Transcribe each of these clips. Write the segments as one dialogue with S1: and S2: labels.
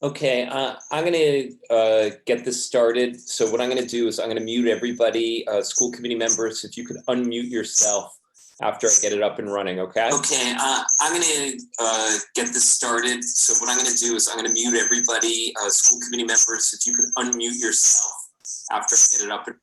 S1: Okay, I'm going to get this started. So what I'm going to do is I'm going to mute everybody, school committee members. If you could unmute yourself after I get it up and running, okay? Okay, I'm going to get this started. So what I'm going to do is I'm going to mute everybody, school committee members. If you could unmute yourself after I get it up and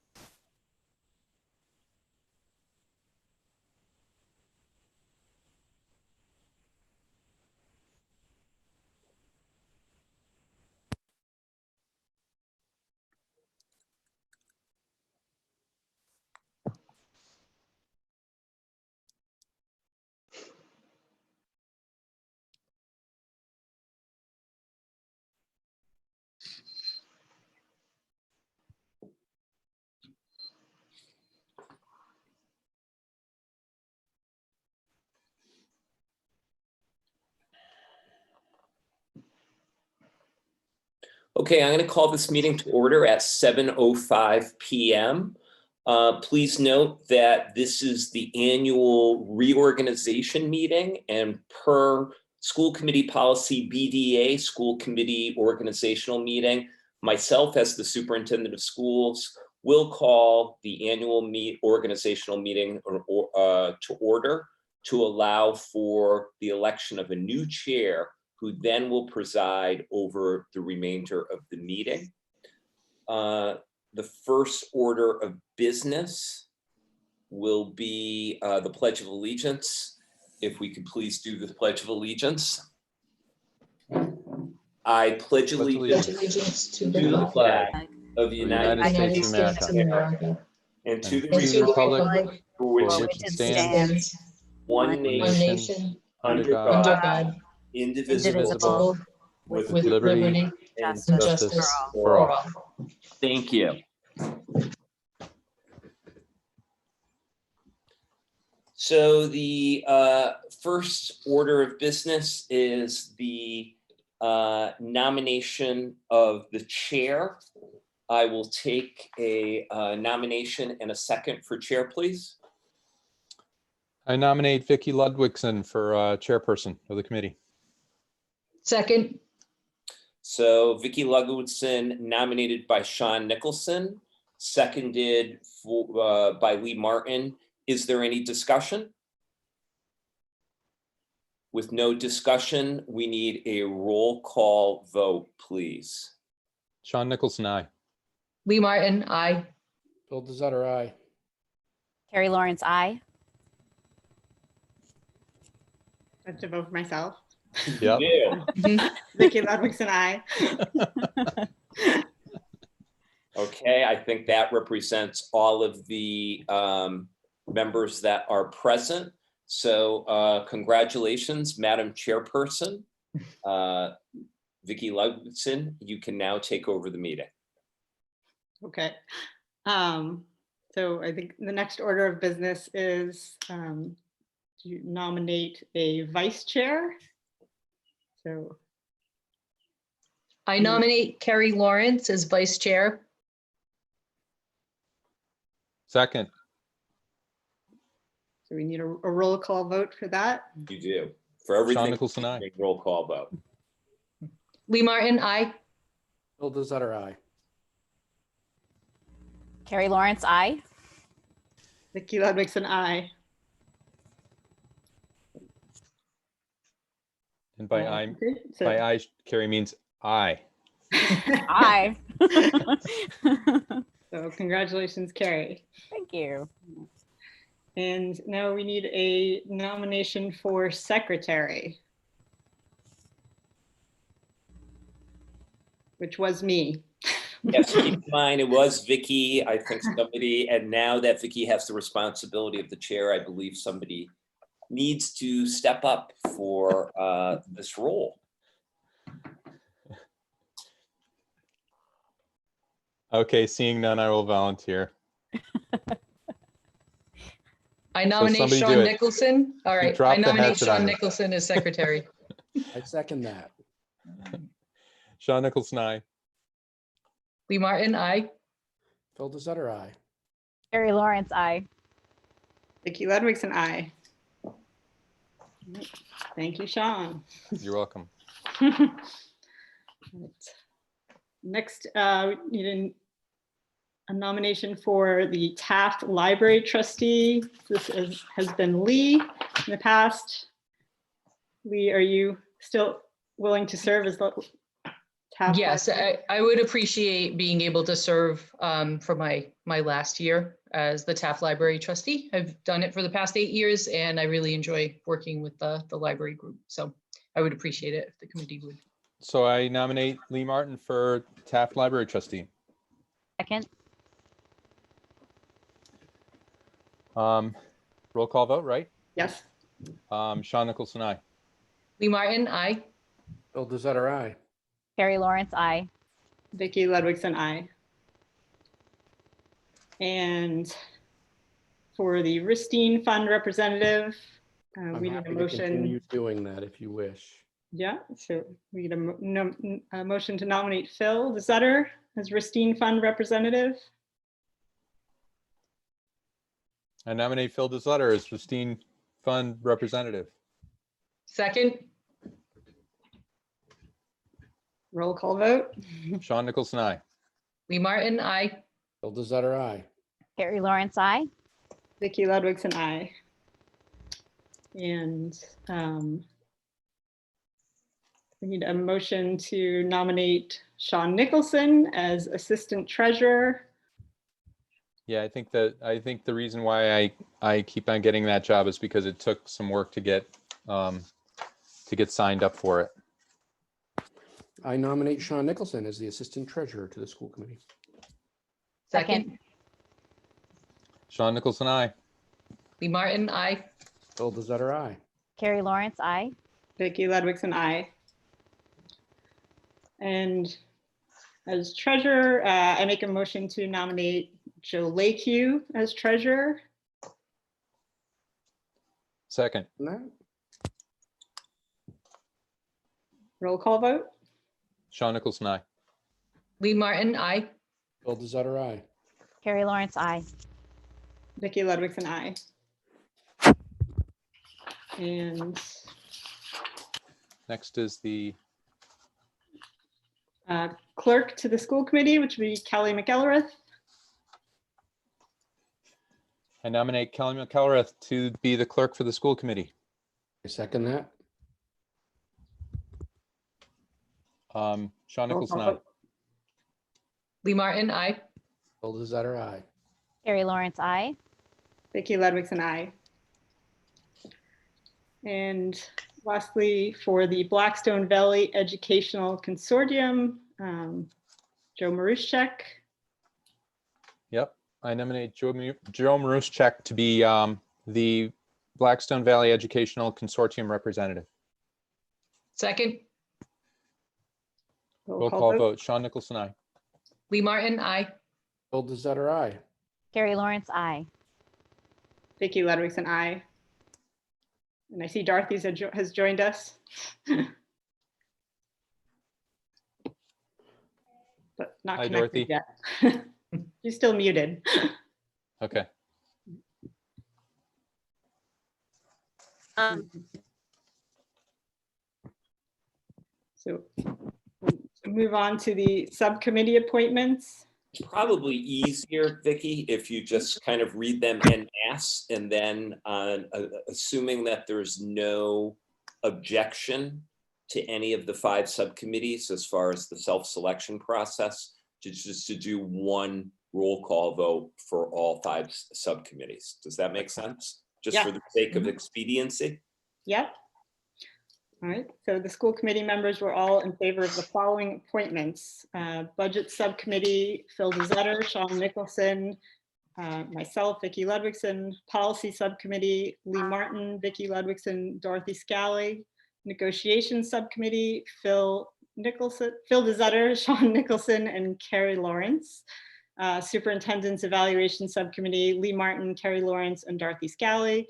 S1: Okay, I'm going to call this meeting to order at 7:05 p.m. Please note that this is the annual reorganization meeting, and per school committee policy BDA, school committee organizational meeting, myself as the superintendent of schools will call the annual organizational meeting to order to allow for the election of a new chair who then will preside over the remainder of the meeting. The first order of business will be the Pledge of Allegiance. If we could please do the Pledge of Allegiance. I pledge allegiance to the flag of the United States of America and to the republic for which it stands, one nation, under God, indivisible, with liberty and justice for all. Thank you. So the first order of business is the nomination of the chair. I will take a nomination and a second for chair, please.
S2: I nominate Vicki Ludwigson for chairperson of the committee.
S3: Second.
S1: So Vicki Ludwigson nominated by Sean Nicholson, seconded by Lee Martin. Is there any discussion? With no discussion, we need a roll call vote, please.
S2: Sean Nicholson, aye.
S3: Lee Martin, aye.
S4: Bill Desutter, aye.
S5: Carrie Lawrence, aye.
S6: I have to vote for myself.
S2: Yep.
S6: Vicki Ludwigson, aye.
S1: Okay, I think that represents all of the members that are present. So congratulations, Madam Chairperson. Vicki Ludwigson, you can now take over the meeting.
S6: Okay. So I think the next order of business is to nominate a vice chair. So
S3: I nominate Carrie Lawrence as vice chair.
S2: Second.
S6: So we need a roll call vote for that.
S1: You do. For everything,
S2: Sean Nicholson, aye.
S1: roll call vote.
S3: Lee Martin, aye.
S4: Bill Desutter, aye.
S5: Carrie Lawrence, aye.
S6: Vicki Ludwigson, aye.
S2: And by aye,
S6: Okay, so
S2: by aye, Carrie means aye.
S5: Aye.
S6: so congratulations, Carrie.
S5: Thank you.
S6: And now we need a nomination for secretary. which was me.
S1: Yes, keep in mind, it was Vicky, I think somebody, and now that Vicky has the responsibility of the chair, I believe somebody needs to step up for this role.
S2: Okay, seeing none, I will volunteer.
S3: I nominate
S2: somebody do
S3: Sean
S2: it.
S3: Nicholson. All right,
S2: dropped
S3: I
S2: the
S3: nominate
S2: hatchet on
S3: Sean
S2: me.
S3: Nicholson as secretary.
S4: I second that.
S2: Sean Nicholson, aye.
S3: Lee Martin, aye.
S4: Bill Desotter, aye.
S5: Carrie Lawrence, I.
S6: Vicky Ludwigson, aye. Thank you, Sean.
S2: You're welcome.
S6: Right. Next, we need a nomination for the Taft Library Trustee. This has been Lee in the past. Lee, are you still willing to serve as the Taft?
S3: Yes, I would appreciate being able to serve for my last year as the Taft Library Trustee. I've done it for the past 8 years and I really enjoy working with the library group. So I would appreciate it if the committee would.
S2: So I nominate Lee Martin for Taft Library Trustee.
S5: Second.
S2: Roll call vote, right?
S6: Yes.
S2: Sean Nicholson, aye.
S3: Lee Martin, aye.
S4: Bill Desotter, aye.
S5: Carrie Lawrence, I.
S6: Vicky Ludwigson, aye. And for the Ristine Fund representative,
S4: I'm
S6: we need a
S4: happy to
S6: motion.
S4: continue doing that if you wish.
S6: Yeah, so we need a motion to nominate Phil Desutter as Ristine Fund representative.
S2: I nominate Phil Desutter as Ristine Fund representative.
S3: Second,
S6: Roll call vote.
S2: Sean Nicholson, aye.
S3: Lee Martin, aye.
S4: Bill Desotter, aye.
S5: Carrie Lawrence, I.
S6: Vicky Ludwigson, aye. And we need a motion to nominate Sean Nicholson as assistant treasurer.
S2: Yeah, I think the reason why I keep on getting that job is because it took some work to get signed up for it.
S4: I nominate Sean Nicholson as the assistant treasurer to the school committee.
S3: Second,
S2: Sean Nicholson, aye.
S3: Lee Martin, aye.
S4: Bill Desotter, aye.
S5: Carrie Lawrence, I.
S6: Vicky Ludwigson, aye. And as treasurer, I make a motion to nominate Joe Lakeview as treasurer.
S2: Second,
S4: That?
S6: Roll call vote.
S2: Sean Nicholson, aye.
S3: Lee Martin, aye.
S4: Bill Desotter, aye.
S5: Carrie Lawrence, I.
S6: Vicky Ludwigson, aye. And
S2: Next is the
S6: clerk to the school committee, which would be Kelly McElrath.
S2: I nominate Kelly McElrath to be the clerk for the school committee.
S4: I second that.
S2: Sean
S6: Roll
S2: Nicholson,
S6: call
S2: aye.
S6: vote.
S3: Lee Martin, aye.
S4: Bill Desotter, aye.
S5: Carrie Lawrence, I.
S6: Vicky Ludwigson, aye. And lastly, for the Blackstone Valley Educational Consortium, Joe Maruschek.
S2: Yep, I nominate Joe Maruschek to be the Blackstone Valley Educational Consortium representative.
S3: Second,
S2: Roll call vote. Sean Nicholson, aye.
S3: Lee Martin, aye.
S4: Bill Desotter, aye.
S5: Carrie Lawrence, I.
S6: Vicky Ludwigson, aye. And I see Dorothy has joined us. But not
S2: Hi,
S6: connected
S2: Dorothy.
S6: yet. She's still muted.
S2: Okay.
S6: So we'll move on to the subcommittee appointments.
S1: It's probably easier, Vicky, if you just kind of read them en masse, and then assuming that there's no objection to any of the 5 subcommittees as far as the self-selection process, just to do one roll call vote for all 5 subcommittees. Does that make sense? Just
S6: Yeah.
S1: for the sake of expediency?
S6: Yep. All right, so the school committee members were all in favor of the following appointments. Budget Subcommittee, Phil DeZetter, Sean Nicholson, myself, Vicki Ludwigson. Policy Subcommittee, Lee Martin, Vicki Ludwigson, Dorothy Scally. Negotiations Subcommittee, Phil DeZetter, Sean Nicholson, and Carrie Lawrence. Superintendent's Evaluation Subcommittee, Lee Martin, Carrie Lawrence, and Dorothy Scally.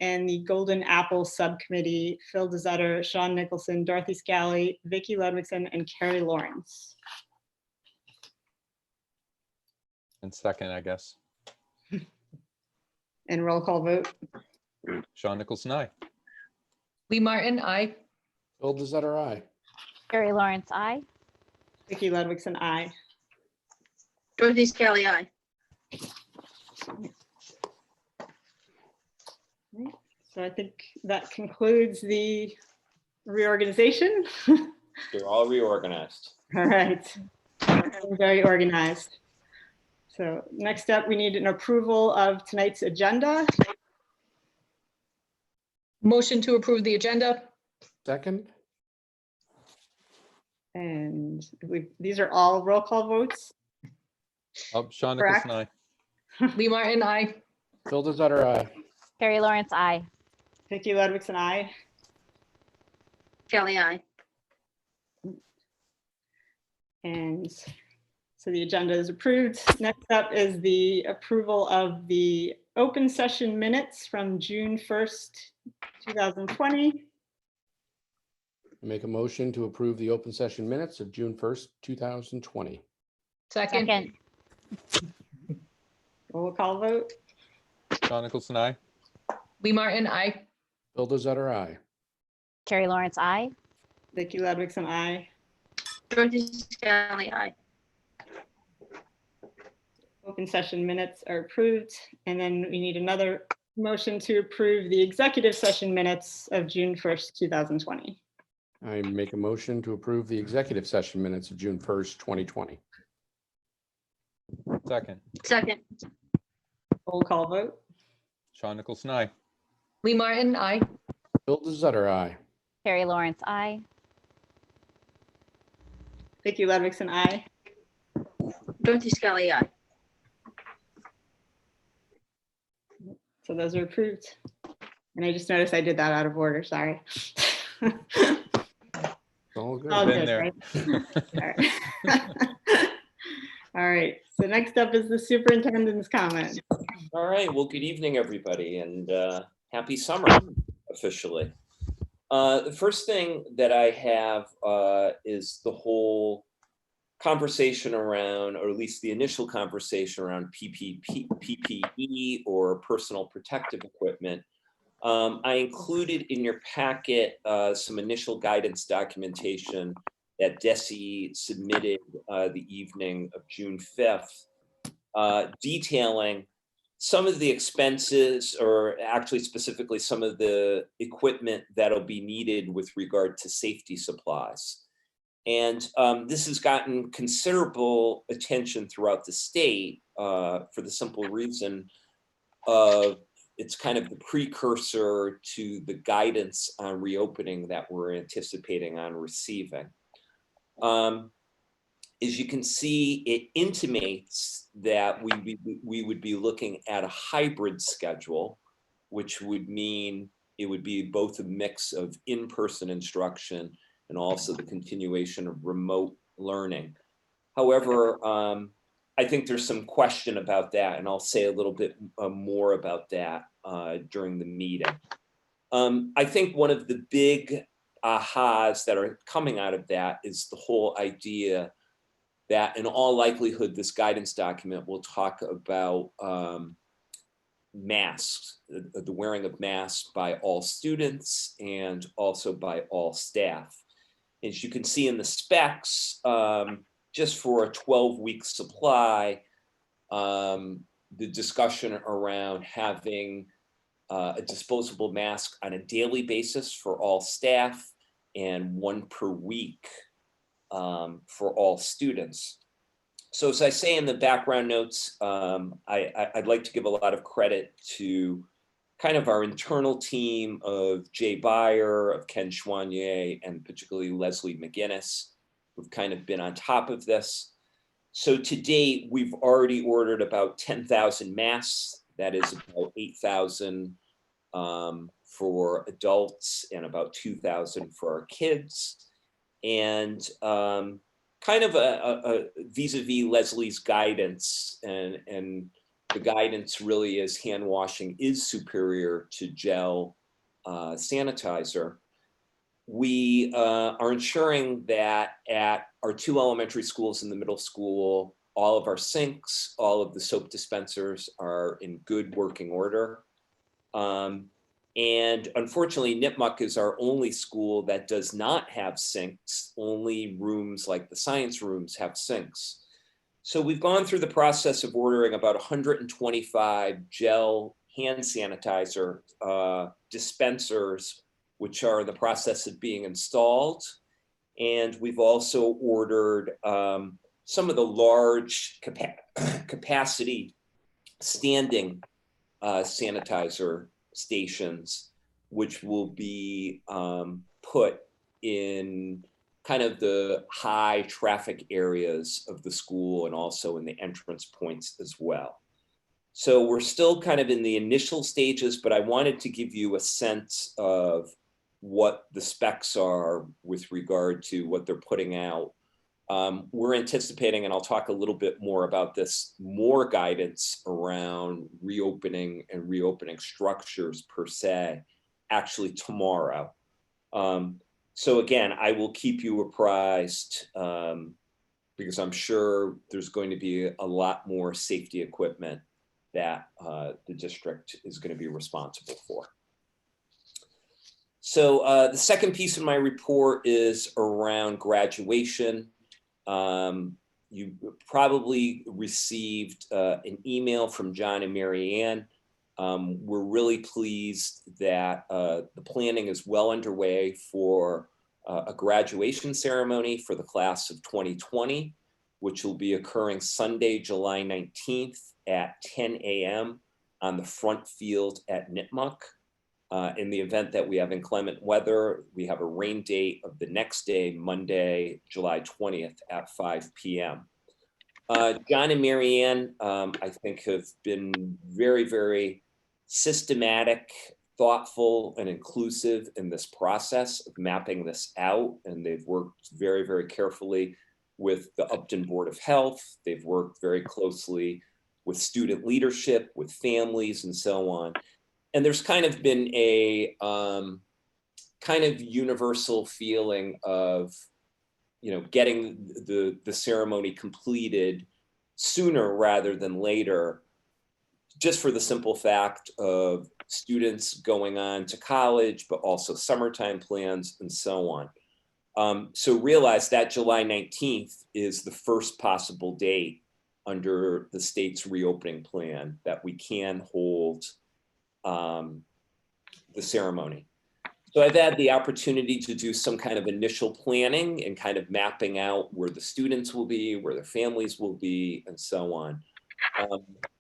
S6: And the Golden Apple Subcommittee, Phil DeZetter, Sean Nicholson, Dorothy Scally, Vicki Ludwigson, and Carrie Lawrence.
S2: And second, I guess.
S6: And roll call vote.
S2: Sean Nicholson, aye.
S3: Lee Martin, aye.
S4: Phil DeZetter, aye.
S5: Carrie Lawrence, I.
S6: Vicki Ludwigson, aye.
S7: Dorothy Scally, aye.
S6: So I think that concludes the reorganization.
S1: They're all reorganized.
S6: All right. Very organized. So next up, we need an approval of tonight's agenda.
S3: Motion to approve the agenda.
S4: Second,
S6: And these are all roll call votes.
S2: Oh, Sean
S6: Correct.
S2: Nicholson, aye.
S3: Lee Martin, aye.
S4: Phil DeZetter, aye.
S5: Carrie Lawrence, I.
S6: Vicki Ludwigson, aye.
S7: Scally, aye.
S6: And so the agenda is approved. Next up is the approval of the open session minutes from June 1st, 2020.
S4: Make a motion to approve the open session minutes of June 1st, 2020.
S3: Second.
S5: Second.
S6: Roll call vote.
S2: Sean Nicholson, aye.
S3: Lee Martin, aye.
S4: Phil DeZetter, aye.
S5: Carrie Lawrence, I.
S6: Vicki Ludwigson, aye.
S7: Dorothy Scally, aye.
S6: Open session minutes are approved. And then we need another motion to approve the executive session minutes of June 1st, 2020.
S4: I make a motion to approve the executive session minutes of June 1st, 2020.
S2: Second,
S7: Second,
S6: Roll call vote.
S2: Sean Nicholson, aye.
S3: Lee Martin, aye.
S4: Phil DeZetter, aye.
S5: Carrie Lawrence, I.
S6: Vicki Ludwigson, aye.
S7: Dorothy Scally, aye.
S6: So those are approved. And I just noticed I did that out of order, sorry.
S4: All good.
S6: All
S2: Been
S6: good,
S2: there.
S6: right? All right. All right, so next up is the superintendent's comment.
S1: All right, well, good evening, everybody, and happy summer officially. The first thing that I have is the whole conversation around, or at least the initial conversation around PPE or personal protective equipment. I included in your packet some initial guidance documentation that DESE submitted the evening of June 5th, detailing some of the expenses, or actually specifically some of the equipment that'll be needed with regard to safety supplies. And this has gotten considerable attention throughout the state for the simple reason of it's kind of the precursor to the guidance on reopening that we're anticipating on receiving. As you can see, it intimates that we would be looking at a hybrid schedule, which would mean it would be both a mix of in-person instruction and also the continuation of remote learning. However, I think there's some question about that, and I'll say a little bit more about that during the meeting. I think one of the big ahas that are coming out of that is the whole idea that in all likelihood, this guidance document will talk about masks, the wearing of masks by all students and also by all staff. As you can see in the specs, just for a 12-week supply, the discussion around having a disposable mask on a daily basis for all staff and one per week for all students. So as I say in the background notes, I'd like to give a lot of credit to kind of our internal team of Jay Beyer, of Ken Chouanier, and particularly Leslie McGinnis, who've kind of been on top of this. So to date, we've already ordered about 10,000 masks. That is about 8,000 for adults and about 2,000 for our kids. And kind of a vis-a-vis Leslie's guidance, and the guidance really is hand washing is superior to gel sanitizer. We are ensuring that at our 2 elementary schools and the middle school, all of our sinks, all of the soap dispensers are in good working order. And unfortunately, Nipmuc is our only school that does not have sinks. Only rooms like the science rooms have sinks. So we've gone through the process of ordering about 125 gel hand sanitizer dispensers, which are in the process of being installed. And we've also ordered some of the large capacity standing sanitizer stations, which will be put in kind of the high traffic areas of the school and also in the entrance points as well. So we're still kind of in the initial stages, but I wanted to give you a sense of what the specs are with regard to what they're putting out. We're anticipating, and I'll talk a little bit more about this, more guidance around reopening and reopening structures per se, actually tomorrow. So again, I will keep you apprised because I'm sure there's going to be a lot more safety equipment that the district is going to be responsible for. So the second piece of my report is around graduation. You probably received an email from John and Mary Ann. We're really pleased that the planning is well underway for a graduation ceremony for the class of 2020, which will be occurring Sunday, July 19th at 10 a.m. on the front field at Nipmuc. In the event that we have inclement weather, we have a rain date of the next day, Monday, July 20th at 5 p.m. John and Mary Ann, I think, have been very, very systematic, thoughtful, and inclusive in this process of mapping this out. And they've worked very, very carefully with the Upton Board of Health. They've worked very closely with student leadership, with families, and so on. And there's kind of been a kind of universal feeling of, you know, getting the ceremony completed sooner rather than later, just for the simple fact of students going on to college, but also summertime plans and so on. So realize that July 19th is the first possible date under the state's reopening plan that we can hold the ceremony. So I've had the opportunity to do some kind of initial planning and kind of mapping out where the students will be, where their families will be, and so on.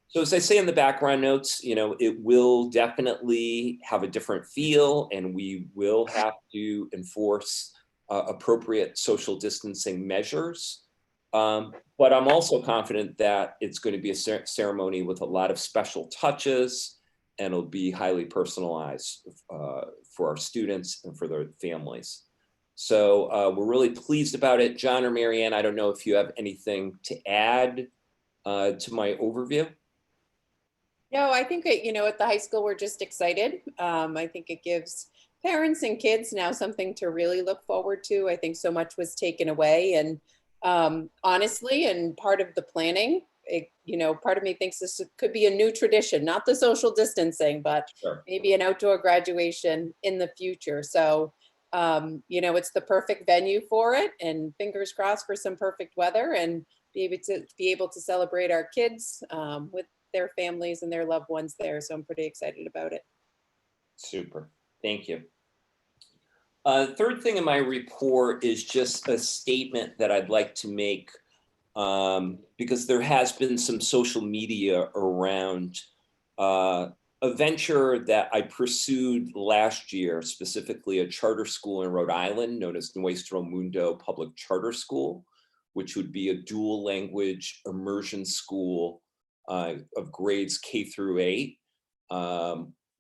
S1: So as I say in the background notes, you know, it will definitely have a different feel, and we will have to enforce appropriate social distancing measures. But I'm also confident that it's going to be a ceremony with a lot of special touches, and it'll be highly personalized for our students and for their families. So we're really pleased about it. John or Mary Ann, I don't know if you have anything to add to my overview.
S8: No, I think, you know, at the high school, we're just excited. I think it gives parents and kids now something to really look forward to. I think so much was taken away, and honestly, and part of the planning, you know, part of me thinks this could be a new tradition, not the social distancing, but
S1: Sure.
S8: maybe an outdoor graduation in the future. So, you know, it's the perfect venue for it, and fingers crossed for some perfect weather, and be able to celebrate our kids with their families and their loved ones there. So I'm pretty excited about it.
S1: Super, thank you. Third thing in my report is just a statement that I'd like to make because there has been some social media around a a venture that I pursued last year, specifically a charter school in Rhode Island known as Nuestro Mundo Public Charter School, which would be a dual language immersion school of grades K through 8,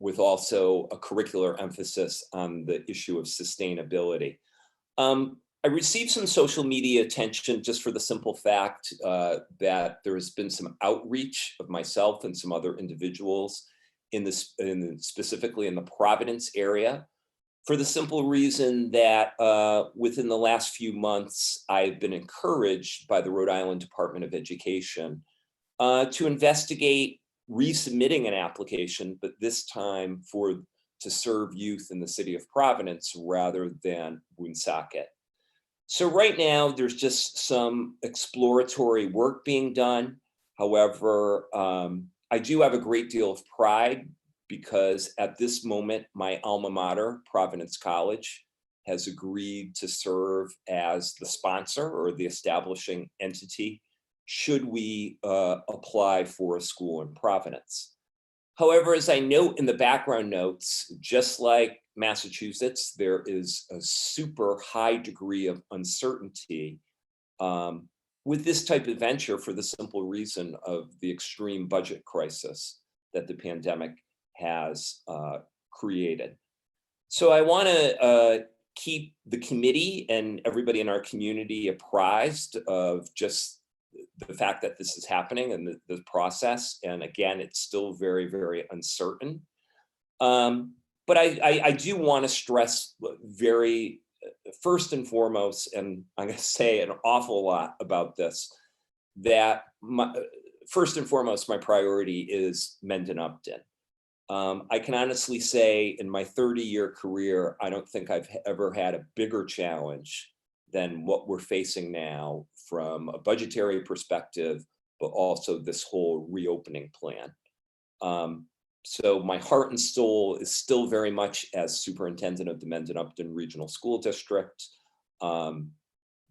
S1: with also a curricular emphasis on the issue of sustainability. I received some social media attention just for the simple fact that there has been some outreach of myself and some other individuals specifically in the Providence area, for the simple reason that within the last few months, I've been encouraged by the Rhode Island Department of Education to investigate resubmitting an application, but this time to serve youth in the city of Providence rather than Woonsocket. So right now, there's just some exploratory work being done. However, I do have a great deal of pride because at this moment, my alma mater, Providence College, has agreed to serve as the sponsor or the establishing entity should we apply for a school in Providence. However, as I note in the background notes, just like Massachusetts, there is a super high degree of uncertainty with this type of venture for the simple reason of the extreme budget crisis that the pandemic has created. So I want to keep the committee and everybody in our community apprised of just the fact that this is happening and the process. And again, it's still very, very uncertain. But I do want to stress very first and foremost, and I'm going to say an awful lot about this, that first and foremost, my priority is Mendon-Upton. I can honestly say in my 30-year career, I don't think I've ever had a bigger challenge than what we're facing now from a budgetary perspective, but also this whole reopening plan. So my heart and soul is still very much as superintendent of the Mendon-Upton Regional School District,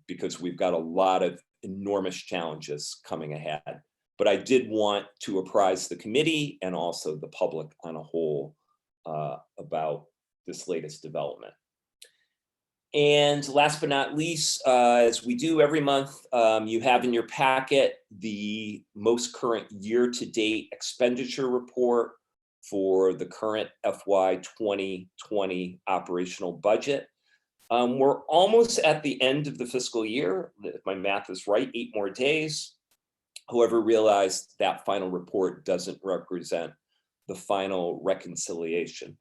S1: because we've got a lot of enormous challenges coming ahead. But I did want to apprise the committee and also the public on a whole about this latest development. And last but not least, as we do every month, you have in your packet the most current year-to-date expenditure report for the current FY 2020 operational budget. We're almost at the end of the fiscal year. If my math is right, 8 more days. However, realize that final report doesn't represent the final reconciliation.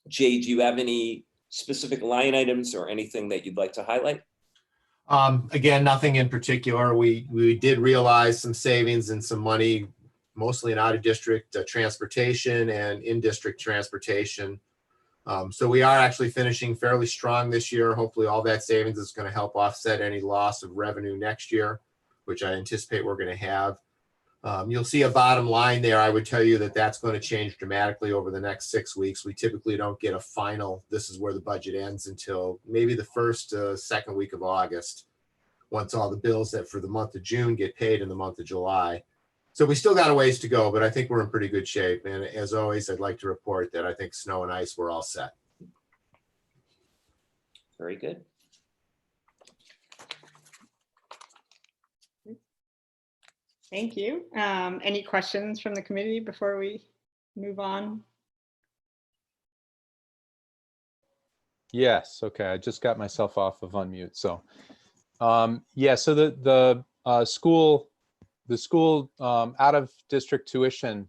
S1: Jay, do you have any specific line items or anything that you'd like to highlight?
S9: Again, nothing in particular. We did realize some savings and some money, mostly in out-of-district transportation and in-district transportation. So we are actually finishing fairly strong this year. Hopefully all that savings is going to help offset any loss of revenue next year, which I anticipate we're going to have. You'll see a bottom line there. I would tell you that that's going to change dramatically over the next 6 weeks. We typically don't get a final, this is where the budget ends, until maybe the first, second week of August, once all the bills that for the month of June get paid in the month of July. So we still got a ways to go, but I think we're in pretty good shape. And as always, I'd like to report that I think snow and ice, we're all set.
S1: Very good.
S6: Thank you. Any questions from the committee before we move on?
S2: Yes, okay, I just got myself off of unmute. So, yeah, so the school out of district tuition,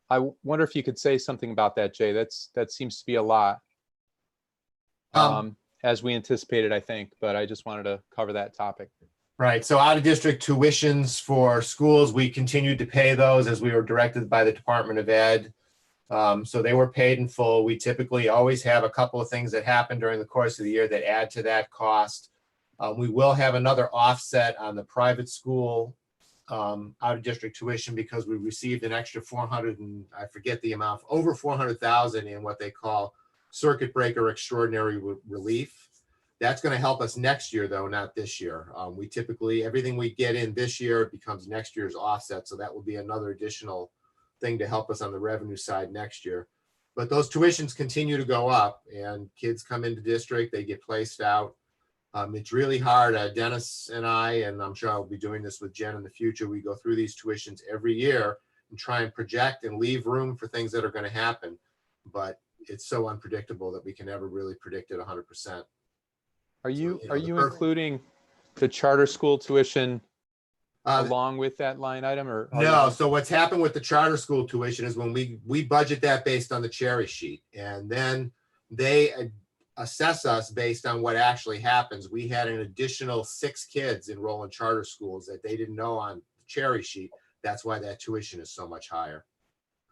S2: I wonder if you could say something about that, Jay. That seems to be a lot, as we anticipated, I think, but I just wanted to cover that topic.
S9: Right. So out of district tuitions for schools, we continued to pay those as we were directed by the Department of Ed. So they were paid in full. We typically always have a couple of things that happen during the course of the year that add to that cost. We will have another offset on the private school out of district tuition because we received an extra 400 and I forget the amount, over 400,000 in what they call circuit breaker extraordinary relief. That's going to help us next year, though, not this year. We typically, everything we get in this year becomes next year's offset. So that will be another additional thing to help us on the revenue side next year. But those tuitions continue to go up, and kids come into district, they get placed out. It's really hard. Dennis and I, and I'm sure I'll be doing this with Jen in the future, we go through these tuitions every year and try and project and leave room for things that are going to happen. But it's so unpredictable that we can never really predict it 100%.
S2: Are you
S9: the
S2: including the charter school tuition along with that line item, or
S9: No. So what's happened with the charter school tuition is when we budget that based on the cherry sheet, and then they assess us based on what actually happens. We had an additional 6 kids enroll in charter schools that they didn't know on the cherry sheet. That's why that tuition is so much higher.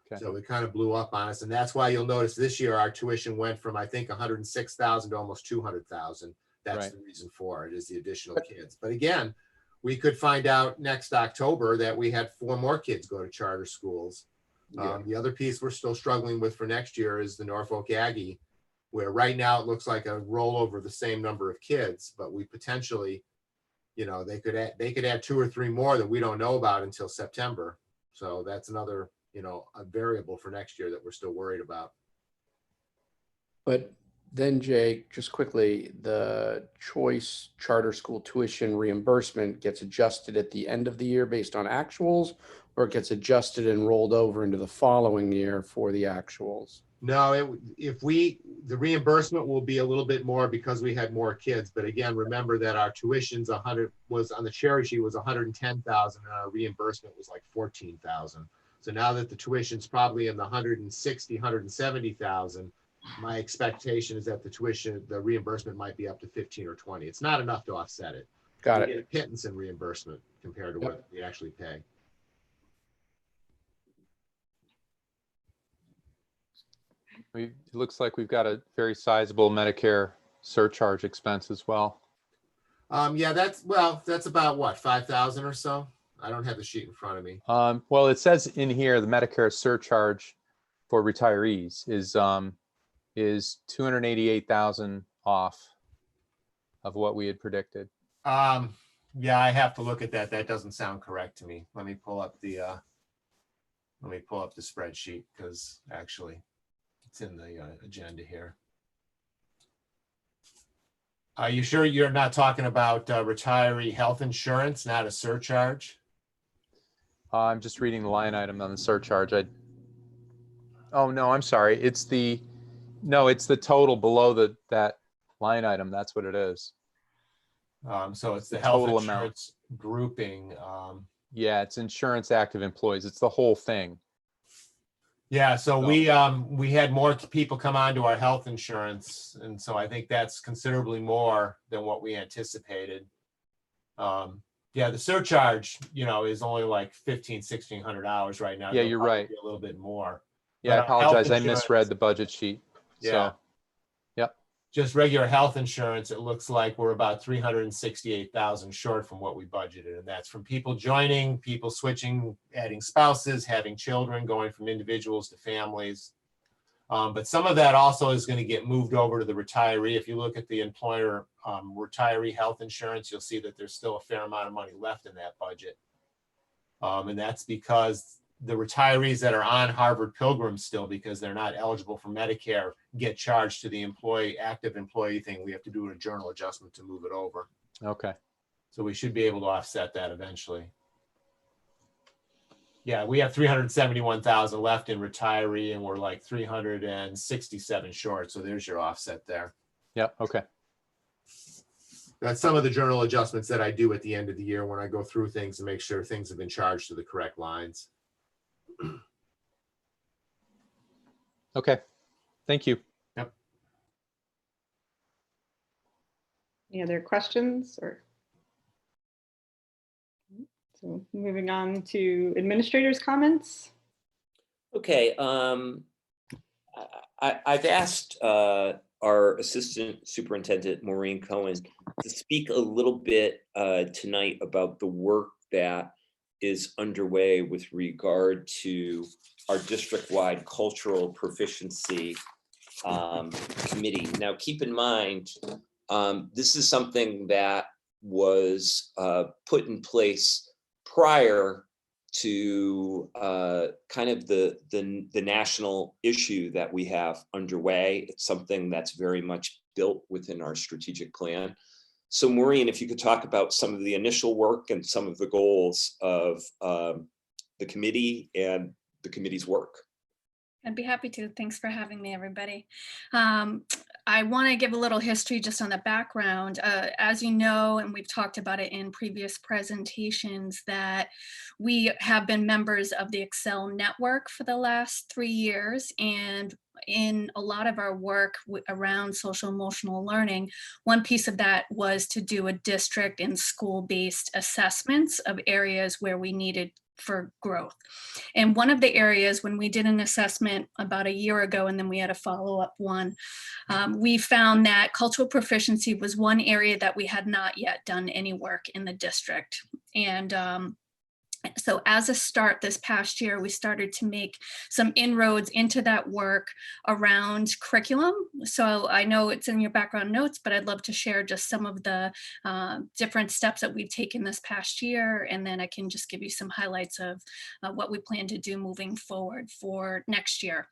S2: Okay.
S9: So it kind of blew up on us, and that's why you'll notice this year our tuition went from, I think, 106,000 to almost 200,000. That's
S2: Right.
S9: the reason for it, is the additional kids. But again, we could find out next October that we had 4 more kids go to charter schools.
S1: Yeah.
S9: The other piece we're still struggling with for next year is the Norfolk Aggie, where right now it looks like a rollover of the same number of kids, but we potentially, they could add 2 or 3 more that we don't know about until September. So that's another, a variable for next year that we're still worried about.
S4: But then, Jake, just quickly, the choice charter school tuition reimbursement gets adjusted at the end of the year based on actuals, or it gets adjusted and rolled over into the following year for the actuals?
S9: No, the reimbursement will be a little bit more because we had more kids. But again, remember that our tuition's 100 was on the cherry sheet was 110,000, and our reimbursement was like 14,000. So now that the tuition's probably in the 160, 170,000, my expectation is that the reimbursement might be up to 15 or 20. It's not enough to offset it.
S4: Got
S9: We
S4: it.
S9: get a pittance in reimbursement compared to what we actually pay.
S2: It looks like we've got a very sizable Medicare surcharge expense as well.
S9: Yeah, that's about what, 5,000 or so? I don't have the sheet in front of me.
S2: Well, it says in here the Medicare surcharge for retirees is 288,000 off of what we had predicted.
S9: Yeah, I have to look at that. That doesn't sound correct to me. Let me pull up the spreadsheet, because actually it's in the agenda here. Are you sure you're not talking about retiree health insurance, not a surcharge?
S2: I'm just reading the line item on the surcharge. Oh no, I'm sorry. It's the total below that line item. That's what it is.
S9: So it's the
S2: Total
S9: health
S2: amount.
S9: insurance grouping.
S2: Yeah, it's insurance active employees. It's the whole thing.
S9: Yeah, so we had more people come on to our health insurance, and so I think that's considerably more than what we anticipated. Yeah, the surcharge, is only like $1,500-$1,600 right now.
S2: Yeah,
S9: It'll
S2: you're
S9: probably
S2: right.
S9: be a little bit more.
S2: Yeah, I
S9: But our health
S2: apologize. I
S9: insurance-
S2: misread the budget sheet.
S9: Yeah.
S2: So, yep.
S9: Just regular health insurance, it looks like we're about 368,000 short from what we budgeted. And that's from people joining, people switching, adding spouses, having children, going from individuals to families. But some of that also is going to get moved over to the retiree. If you look at the employer retiree health insurance, you'll see that there's still a fair amount of money left in that budget. And that's because the retirees that are on Harvard Pilgrim still, because they're not eligible for Medicare, get charged to the active employee thing. We have to do a journal adjustment to move it over.
S2: Okay.
S9: So we should be able to offset that eventually. Yeah, we have 371,000 left in retiree, and we're like 367 short. So there's your offset there.
S2: Yep. Okay.
S9: That's some of the journal adjustments that I do at the end of the year when I go through things and make sure things have been charged to the correct lines.
S2: Okay. Thank you.
S9: Yep.
S6: Any other questions or? So moving on to administrators' comments.
S1: Okay, I've asked our Assistant Superintendent Maureen Cohen to speak a little bit tonight about the work that is underway with regard to our district-wide cultural proficiency committee. Now, keep in mind, this is something that was put in place prior to kind of the national issue that we have underway. It's something that's very much built within our strategic plan. So Maureen, if you could talk about some of the initial work and some of the goals of the committee and the committee's work.
S10: I'd be happy to. Thanks for having me, everybody. I want to give a little history just on the background. As you know, and we've talked about it in previous presentations, that we have been members of the Excel network for the last 3 years. And in a lot of our work around social emotional learning, one piece of that was to do a district and school-based assessments of areas where we needed for growth. And one of the areas, when we did an assessment about a year ago, and then we had a follow-up one, we found that cultural proficiency was one area that we had not yet done any work in the district. And so as a start this past year, we started to make some inroads into that work around curriculum. So I know it's in your background notes, but I'd love to share just some of the different steps that we've taken this past year. And then I can just give you some highlights of what we plan to do moving forward for next year.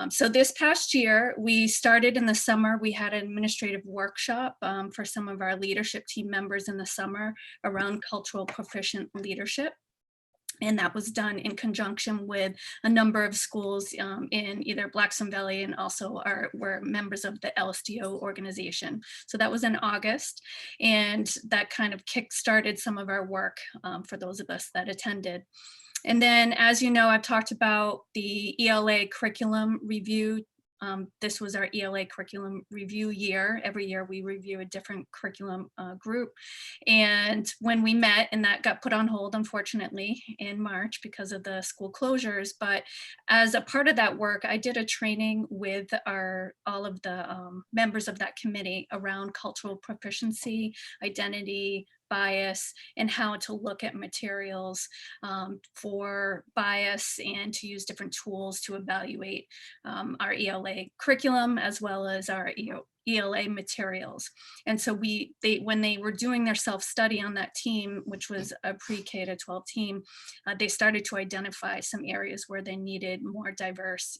S10: So this past year, we started in the summer. We had an administrative workshop for some of our leadership team members in the summer around cultural proficient leadership. And that was done in conjunction with a number of schools in either Blackstone Valley, and also were members of the LSDO organization. So that was in August, and that kind of kick-started some of our work for those of us that attended. And then, as you know, I've talked about the ELA curriculum review. This was our ELA curriculum review year. Every year we review a different curriculum group. And when we met, and that got put on hold, unfortunately, in March because of the school closures. But as a part of that work, I did a training with all of the members of that committee around cultural proficiency, identity, bias, and how to look at materials for bias, and to use different tools to evaluate our ELA curriculum as well as our ELA materials. And so when they were doing their self-study on that team, which was a pre-K to 12 team, they started to identify some areas where they needed more diverse,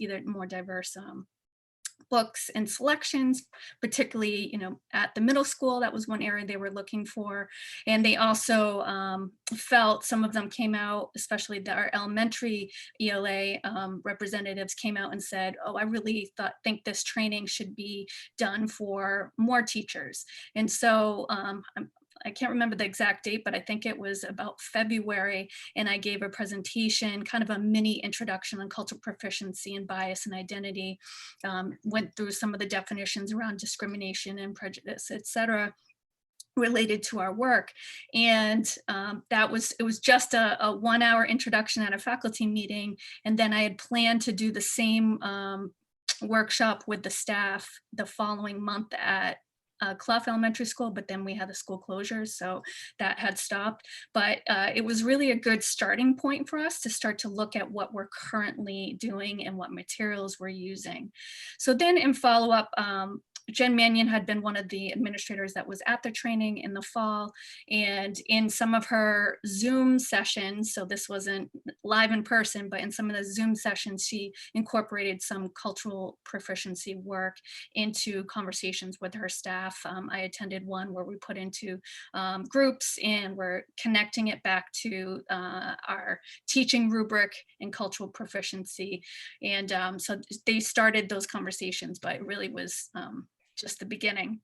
S10: books and selections, particularly, at the middle school. That was one area they were looking for. And they also felt, some of them came out, especially our elementary ELA representatives came out and said, oh, I really think this training should be done for more teachers. And so I can't remember the exact date, but I think it was about February, and I gave a presentation, kind of a mini introduction on cultural proficiency and bias and identity, went through some of the definitions around discrimination and prejudice, et cetera, related to our work. And it was just a 1-hour introduction at a faculty meeting. And then I had planned to do the same workshop with the staff the following month at Clough Elementary School, but then we had the school closures, so that had stopped. But it was really a good starting point for us to start to look at what we're currently doing and what materials we're using. So then in follow-up, Jen Mannion had been one of the administrators that was at the training in the fall, and in some of her Zoom sessions, so this wasn't live in person, but in some of the Zoom sessions, she incorporated some cultural proficiency work into conversations with her staff. I attended one where we put into groups, and we're connecting it back to our teaching rubric and cultural proficiency. And so they started those conversations, but it really was just the beginning.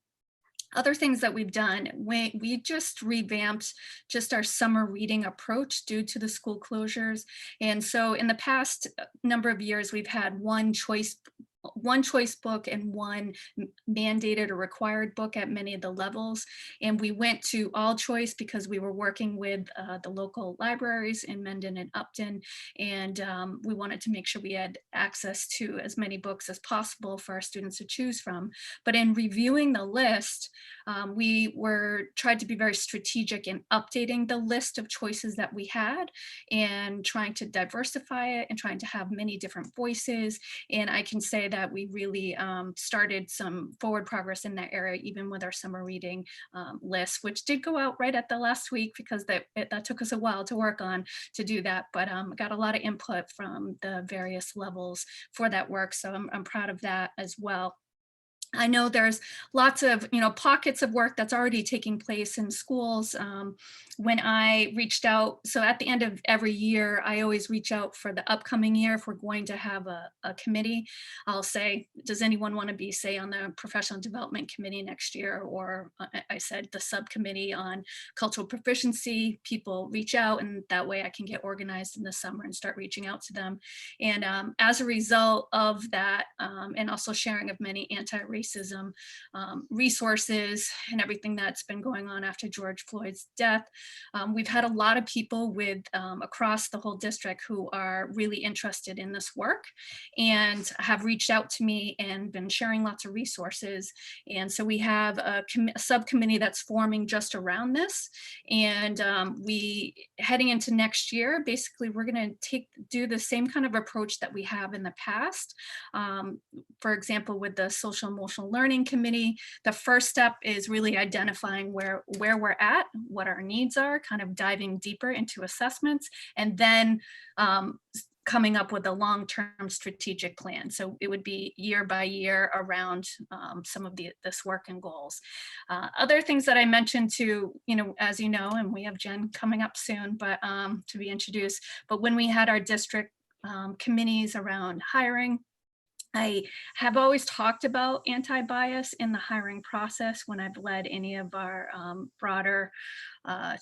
S10: Other things that we've done, we just revamped just our summer reading approach due to the school closures. And so in the past number of years, we've had one choice book and one mandated or required book at many of the levels. And we went to all choice because we were working with the local libraries in Mendon-Upton, and we wanted to make sure we had access to as many books as possible for our students to choose from. But in reviewing the list, we tried to be very strategic in updating the list of choices that we had, and trying to diversify it, and trying to have many different voices. And I can say that that we really started some forward progress in that area, even with our summer reading list, which did go out right at the last week because that took us a while to work on to do that. But got a lot of input from the various levels for that work. So I'm proud of that as well. I know there's lots of, pockets of work that's already taking place in schools. When I reached out, so at the end of every year, I always reach out for the upcoming year. If we're going to have a committee, I'll say, does anyone want to be, say, on the professional development committee next year? Or I said the subcommittee on cultural proficiency. People reach out, and that way I can get organized in the summer and start reaching out to them. And as a result of that, and also sharing of many anti-racism resources and everything that's been going on after George Floyd's death, we've had a lot of people with across the whole district who are really interested in this work and have reached out to me and been sharing lots of resources. And so we have a subcommittee that's forming just around this. And we, heading into next year, basically we're going to do the same kind of approach that we have in the past. For example, with the social emotional learning committee, the first step is really identifying where we're at, what our needs are, kind of diving deeper into assessments, and then coming up with a long-term strategic plan. So it would be year by year around some of this work and goals. Other things that I mentioned to, as you know, and we have Jen coming up soon, but to be introduced, but when we had our district committees around hiring, I have always talked about anti-bias in the hiring process when I've led any of our broader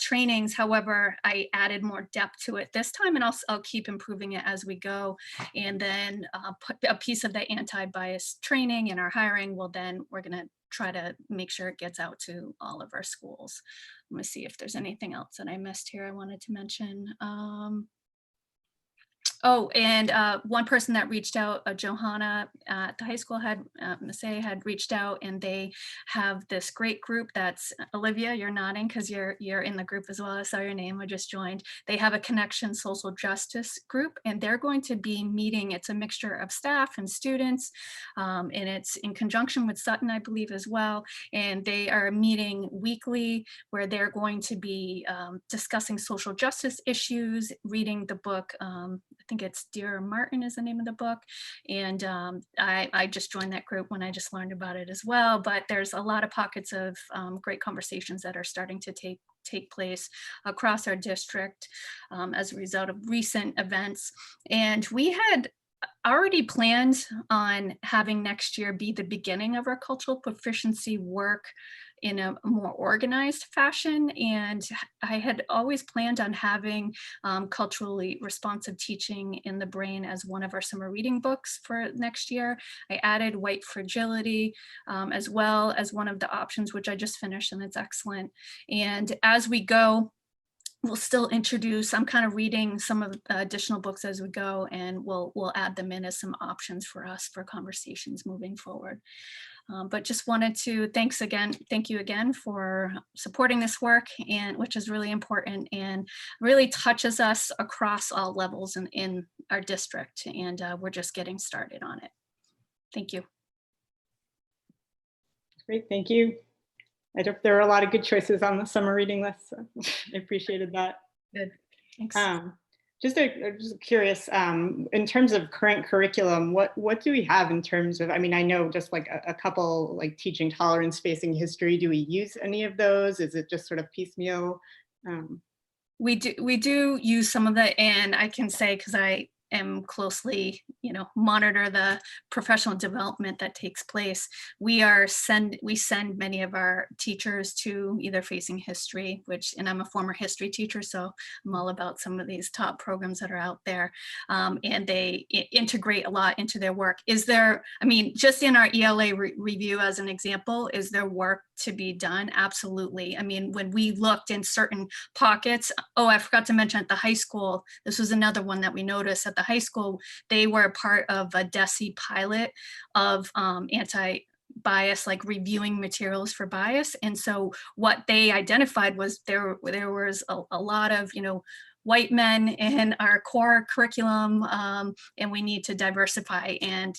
S10: trainings. However, I added more depth to it this time, and I'll keep improving it as we go. And then put a piece of the anti-bias training in our hiring. Well, then we're going to try to make sure it gets out to all of our schools. Let me see if there's anything else that I missed here I wanted to mention. Oh, and one person that reached out, Johanna at the high school had reached out, and they have this great group that's, Olivia, you're nodding because you're in the group as well. I saw your name, I just joined. They have a Connection Social Justice group, and they're going to be meeting, it's a mixture of staff and students, and it's in conjunction with Sutton, I believe, as well. And they are meeting weekly where they're going to be discussing social justice issues, reading the book, I think it's Dear Martin is the name of the book. And I just joined that group when I just learned about it as well. But there's a lot of pockets of great conversations that are starting to take place across our district as a result of recent events. And we had already planned on having next year be the beginning of our cultural proficiency work in a more organized fashion. And I had always planned on having culturally responsive teaching in the brain as one of our summer reading books for next year. I added White Fragility as well as one of the options, which I just finished, and it's excellent. And as we go, we'll still introduce, I'm kind of reading some of the additional books as we go, and we'll add them in as some options for us for conversations moving forward. But just wanted to thank you again for supporting this work, and which is really important and really touches us across all levels in our district. And we're just getting started on it. Thank you.
S6: Great, thank you. There are a lot of good choices on the summer reading list, so I appreciated that.
S10: Good, thanks.
S6: Just curious, in terms of current curriculum, what do we have in terms of, I mean, I know just like a couple, like teaching tolerance, facing history, do we use any of those? Is it just sort of piecemeal?
S10: We do use some of that, and I can say, because I am closely, monitor the professional development that takes place. We send many of our teachers to either facing history, and I'm a former history teacher, so I'm all about some of these top programs that are out there, and they integrate a lot into their work. Just in our ELA review as an example, is there work to be done? Absolutely. I mean, when we looked in certain pockets, I forgot to mention at the high school, this was another one that we noticed at the high school, they were part of a DESE pilot of anti-bias, like reviewing materials for bias. And so what they identified was there was a lot of, white men in our core curriculum, and we need to diversify. And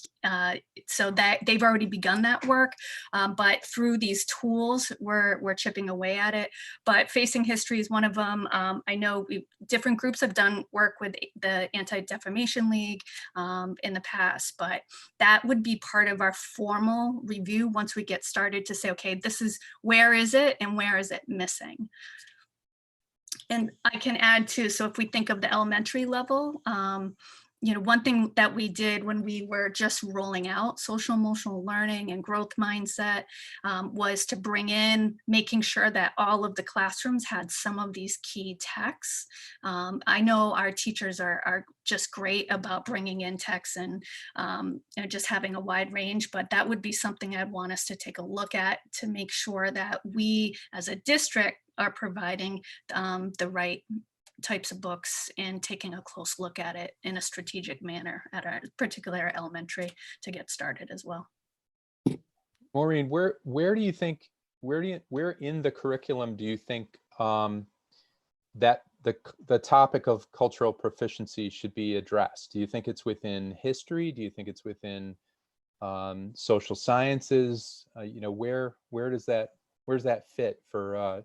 S10: so that they've already begun that work, but through these tools, we're chipping away at it. But facing history is one of them. I know different groups have done work with the Anti-Defamation League in the past, but that would be part of our formal review once we get started to say, okay, this is, where is it and where is it missing? And I can add too, so if we think of the elementary level, one thing that we did when we were just rolling out social emotional learning and growth mindset was to bring in making sure that all of the classrooms had some of these key texts. I know our teachers are just great about bringing in texts and just having a wide range, but that would be something I'd want us to take a look at to make sure that we as a district are providing the right types of books and taking a close look at it in a strategic manner at our particular elementary to get started as well.
S2: Maureen, where do you think, where in the curriculum do you think that the topic of cultural proficiency should be addressed? Do you think it's within history? Do you think it's within social sciences? Where's that fit for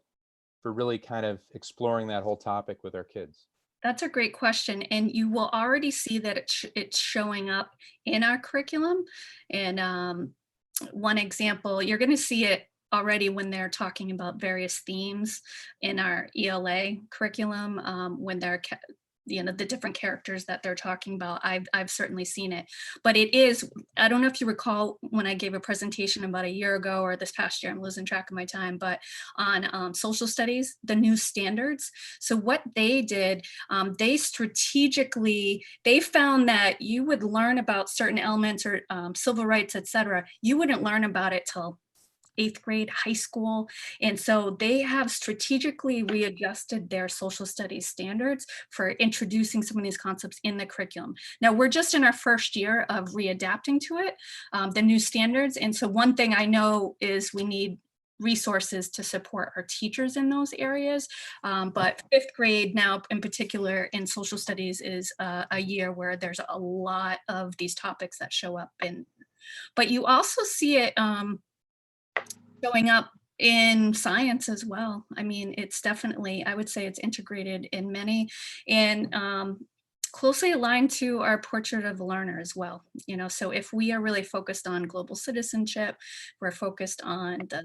S2: really kind of exploring that whole topic with our kids?
S10: That's a great question. And you will already see that it's showing up in our curriculum. And one example, you're going to see it already when they're talking about various themes in our ELA curriculum, when they're the different characters that they're talking about. I've certainly seen it, but it is, I don't know if you recall when I gave a presentation about a year ago or this past year, I'm losing track of my time, but on social studies, the new standards. So what they did, they strategically, they found that you would learn about certain elements or civil rights, etc. You wouldn't learn about it till 8th grade, high school. And so they have strategically readjusted their social studies standards for introducing some of these concepts in the curriculum. Now we're just in our first year of readapting to it, the new standards. And so one thing I know is we need resources to support our teachers in those areas. But 5th grade now in particular in social studies is a year where there's a lot of these topics that show up in, but you also see it showing up in science as well. I mean, it's definitely, I would say it's integrated in many, and closely aligned to our portrait of the learner as well. So if we are really focused on global citizenship, we're focused on the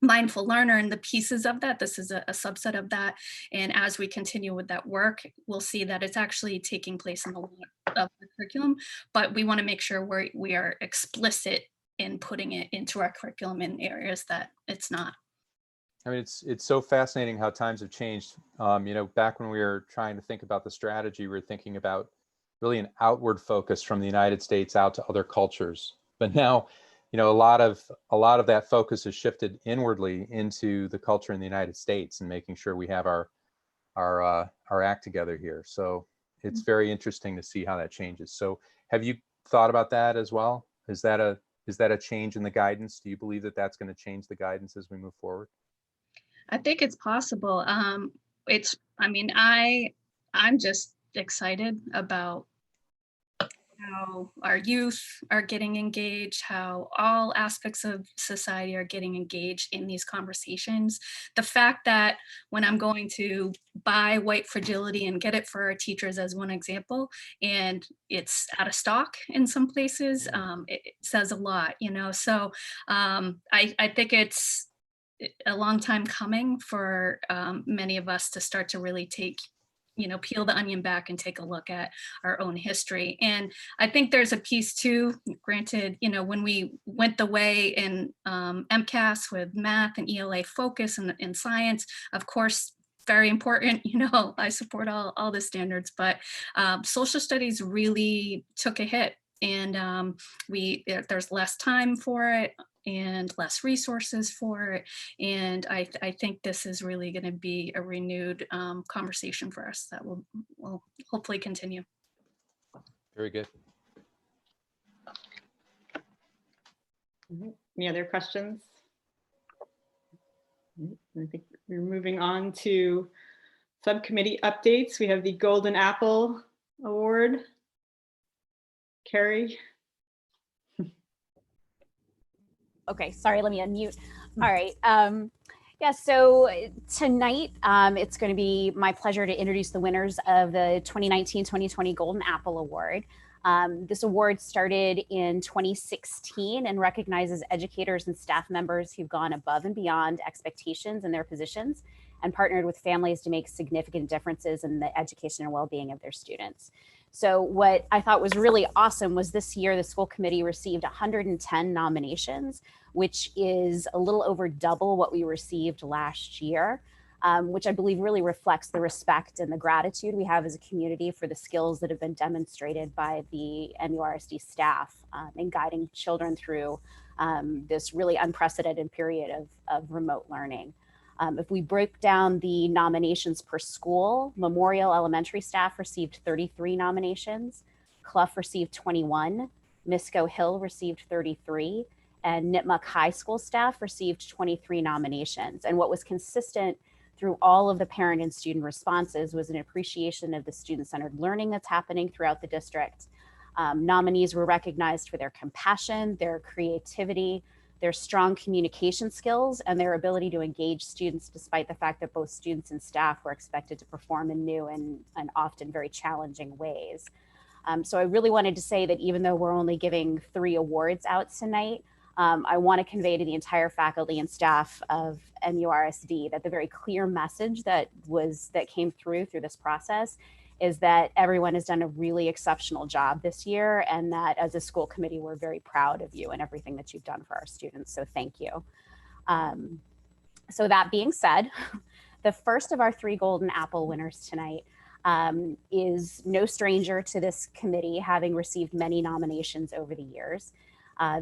S10: mindful learner and the pieces of that, this is a subset of that. And as we continue with that work, we'll see that it's actually taking place in a lot of the curriculum, but we want to make sure we are explicit in putting it into our curriculum in areas that it's not.
S2: I mean, it's so fascinating how times have changed. Back when we were trying to think about the strategy, we were thinking about really an outward focus from the United States out to other cultures. But now, a lot of that focus has shifted inwardly into the culture in the United States and making sure we have our act together here. So it's very interesting to see how that changes. So have you thought about that as well? Is that a change in the guidance? Do you believe that that's going to change the guidance as we move forward?
S10: I think it's possible. I'm just excited about how our youth are getting engaged, how all aspects of society are getting engaged in these conversations. The fact that when I'm going to buy white fragility and get it for our teachers as one example, and it's out of stock in some places, it says a lot, So I think it's a long time coming for many of us to start to really peel the onion back and take a look at our own history. And I think there's a piece too, granted, when we went the way in MCAS with math and ELA focus and science, of course, very important, I support all the standards, but social studies really took a hit, and there's less time for it and less resources for it. And I think this is really going to be a renewed conversation for us that will hopefully continue.
S2: Very good.
S6: Any other questions? I think we're moving on to Subcommittee updates. We have the Golden Apple Award. Carrie.
S5: Okay, sorry, let me unmute. All right. Yeah, so tonight it's going to be my pleasure to introduce the winners of the 2019-2020 Golden Apple Award. This award started in 2016 and recognizes educators and staff members who've gone above and beyond expectations in their positions and partnered with families to make significant differences in the education and well-being of their students. So what I thought was really awesome was this year, the school committee received 110 nominations, which is a little over double what we received last year, which I believe really reflects the respect and the gratitude we have as a community for the skills that have been demonstrated by the MURSD staff in guiding children through this really unprecedented period of remote learning. If we break down the nominations per school, Memorial Elementary staff received 33 nominations, Clough received 21, Misco Hill received 33, and Nipmuc High School staff received 23 nominations. And what was consistent through all of the parent and student responses was an appreciation of the student-centered learning that's happening throughout the district. Nominees were recognized for their compassion, their creativity, their strong communication skills, and their ability to engage students despite the fact that both students and staff were expected to perform in new and often very challenging ways. So I really wanted to say that even though we're only giving 3 awards out tonight, I want to convey to the entire faculty and staff of MURSD that the very clear message that came through this process is that everyone has done a really exceptional job this year, and that as a school committee, we're very proud of you and everything that you've done for our students. So thank you. So that being said, the first of our 3 Golden Apple winners tonight is no stranger to this committee, having received many nominations over the years.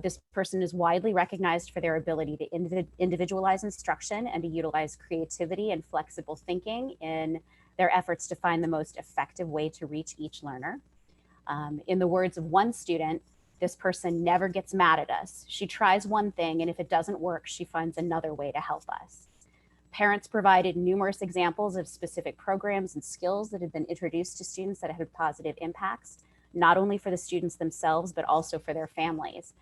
S5: This person is widely recognized for their ability to individualize instruction and to utilize creativity and flexible thinking in their efforts to find the most effective way to reach each learner. In the words of one student, this person never gets mad at us. She tries one thing, and if it doesn't work, she finds another way to help us. Parents provided numerous examples of specific programs and skills that had been introduced to students that had positive impacts, not only for the students themselves, but also for their families.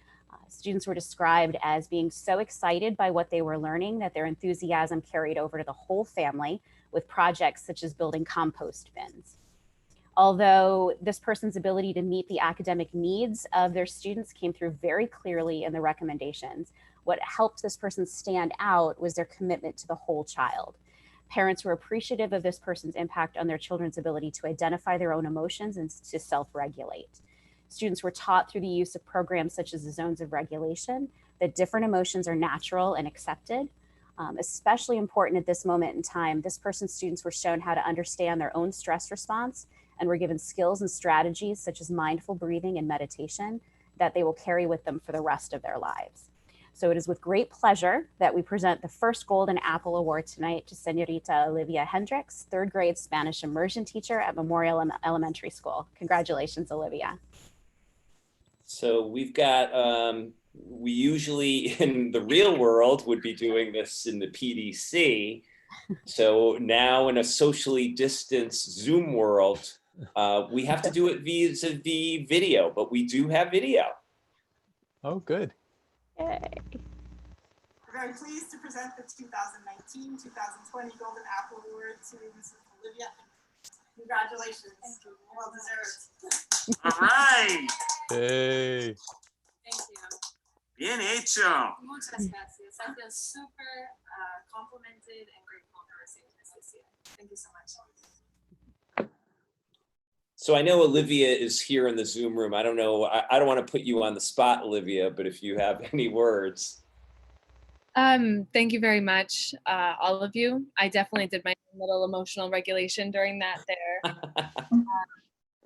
S5: Students were described as being so excited by what they were learning that their enthusiasm carried over to the whole family with projects such as building compost bins. Although this person's ability to meet the academic needs of their students came through very clearly in the recommendations, what helped this person stand out was their commitment to the whole child. Parents were appreciative of this person's impact on their children's ability to identify their own emotions and to self-regulate. Students were taught through the use of programs such as the zones of regulation that different emotions are natural and accepted. Especially important at this moment in time, this person's students were shown how to understand their own stress response and were given skills and strategies such as mindful breathing and meditation that they will carry with them for the rest of their lives. So it is with great pleasure that we present the first Golden Apple Award tonight to Señorita Olivia Hendricks, 3rd grade Spanish immersion teacher at Memorial Elementary School. Congratulations, Olivia.
S1: So we've got, we usually in the real world would be doing this in the PDC. So now in a socially distanced Zoom world, we have to do it vis-a-vis video, but we do have video.
S2: Oh, good.
S5: Yay.
S11: We're very pleased to present the 2019-2020 Golden Apple Award to Mrs. Olivia. Congratulations. Thank you. Well deserved.
S12: All right.
S2: Hey.
S11: Thank you.
S12: Bien hecho.
S11: Muchas gracias. I feel super complimented and grateful for receiving this year. Thank you so much.
S1: So I know Olivia is here in the Zoom room. I don't know, I don't want to put you on the spot, Olivia, but if you have any words.
S13: Thank you very much, all of you. I definitely did my little emotional regulation during that there.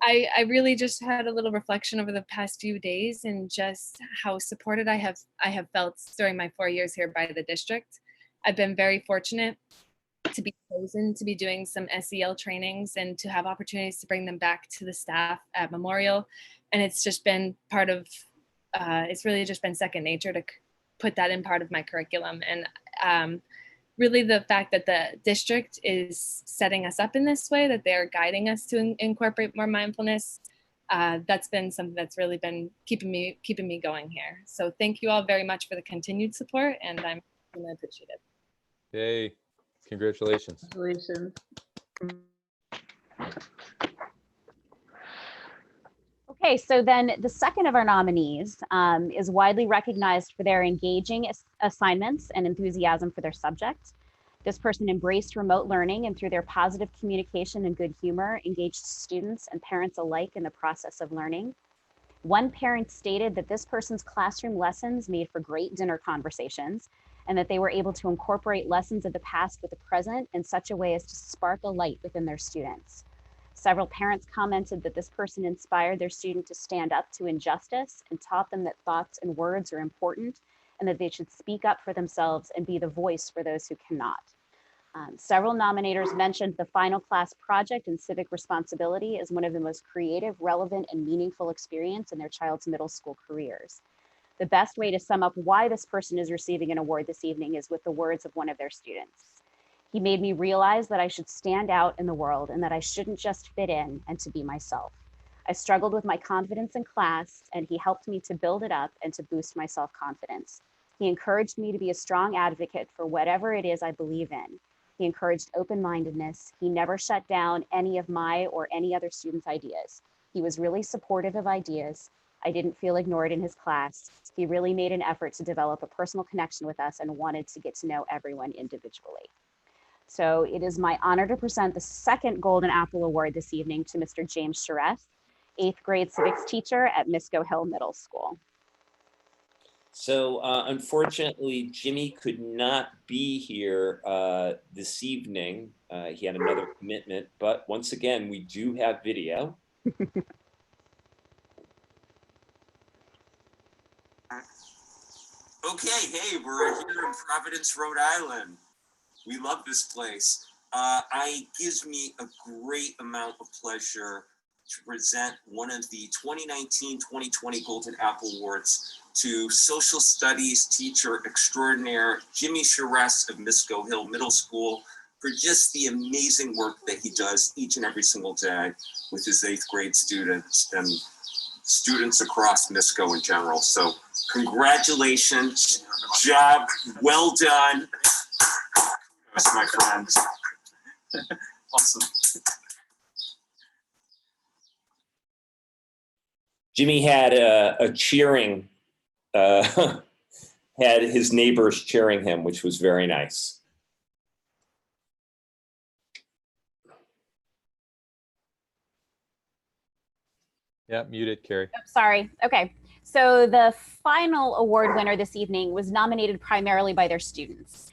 S13: I really just had a little reflection over the past few days and just how supported I have felt during my 4 years here by the district. I've been very fortunate to be chosen to be doing some SEL trainings and to have opportunities to bring them back to the staff at Memorial. And it's just been part of, it's really just been second nature to put that in part of my curriculum. And really the fact that the district is setting us up in this way, that they're guiding us to incorporate more mindfulness. That's been something that's really been keeping me going here. So thank you all very much for the continued support, and I'm really appreciative.
S2: Yay, congratulations.
S6: Congratulations.
S5: Okay, so then the second of our nominees is widely recognized for their engaging assignments and enthusiasm for their subject. This person embraced remote learning and through their positive communication and good humor, engaged students and parents alike in the process of learning. One parent stated that this person's classroom lessons made for great dinner conversations and that they were able to incorporate lessons of the past with the present in such a way as to spark a light within their students. Several parents commented that this person inspired their student to stand up to injustice and taught them that thoughts and words are important and that they should speak up for themselves and be the voice for those who cannot. Several nominators mentioned the final class project and civic responsibility as one of the most creative, relevant, and meaningful experience in their child's middle school careers. The best way to sum up why this person is receiving an award this evening is with the words of one of their students. He made me realize that I should stand out in the world and that I shouldn't just fit in and to be myself. I struggled with my confidence in class, and he helped me to build it up and to boost my self-confidence. He encouraged me to be a strong advocate for whatever it is I believe in. He encouraged open-mindedness. He never shut down any of my or any other students' ideas. He was really supportive of ideas. I didn't feel ignored in his class. He really made an effort to develop a personal connection with us and wanted to get to know everyone individually. So it is my honor to present the second Golden Apple Award this evening to Mr. James Charest, 8th grade civics teacher at Misco Hill Middle School.
S1: So unfortunately, Jimmy could not be here this evening. He had another commitment, but once again, we do have video.
S12: Okay, hey, we're here in Providence, Rhode Island. We love this place. It gives me a great amount of pleasure to present one of the 2019-2020 Golden Apple Awards to Social Studies teacher extraordinaire Jimmy Charest of Misco Hill Middle School for just the amazing work that he does each and every single day with his 8th grade students and students across Misco in general. So congratulations, job well done. That's my friends. Awesome.
S1: Jimmy had a cheering, had his neighbors cheering him, which was very nice.
S2: Yeah, muted, Carrie.
S5: Oh, sorry. Okay. So the final award winner this evening was nominated primarily by their students.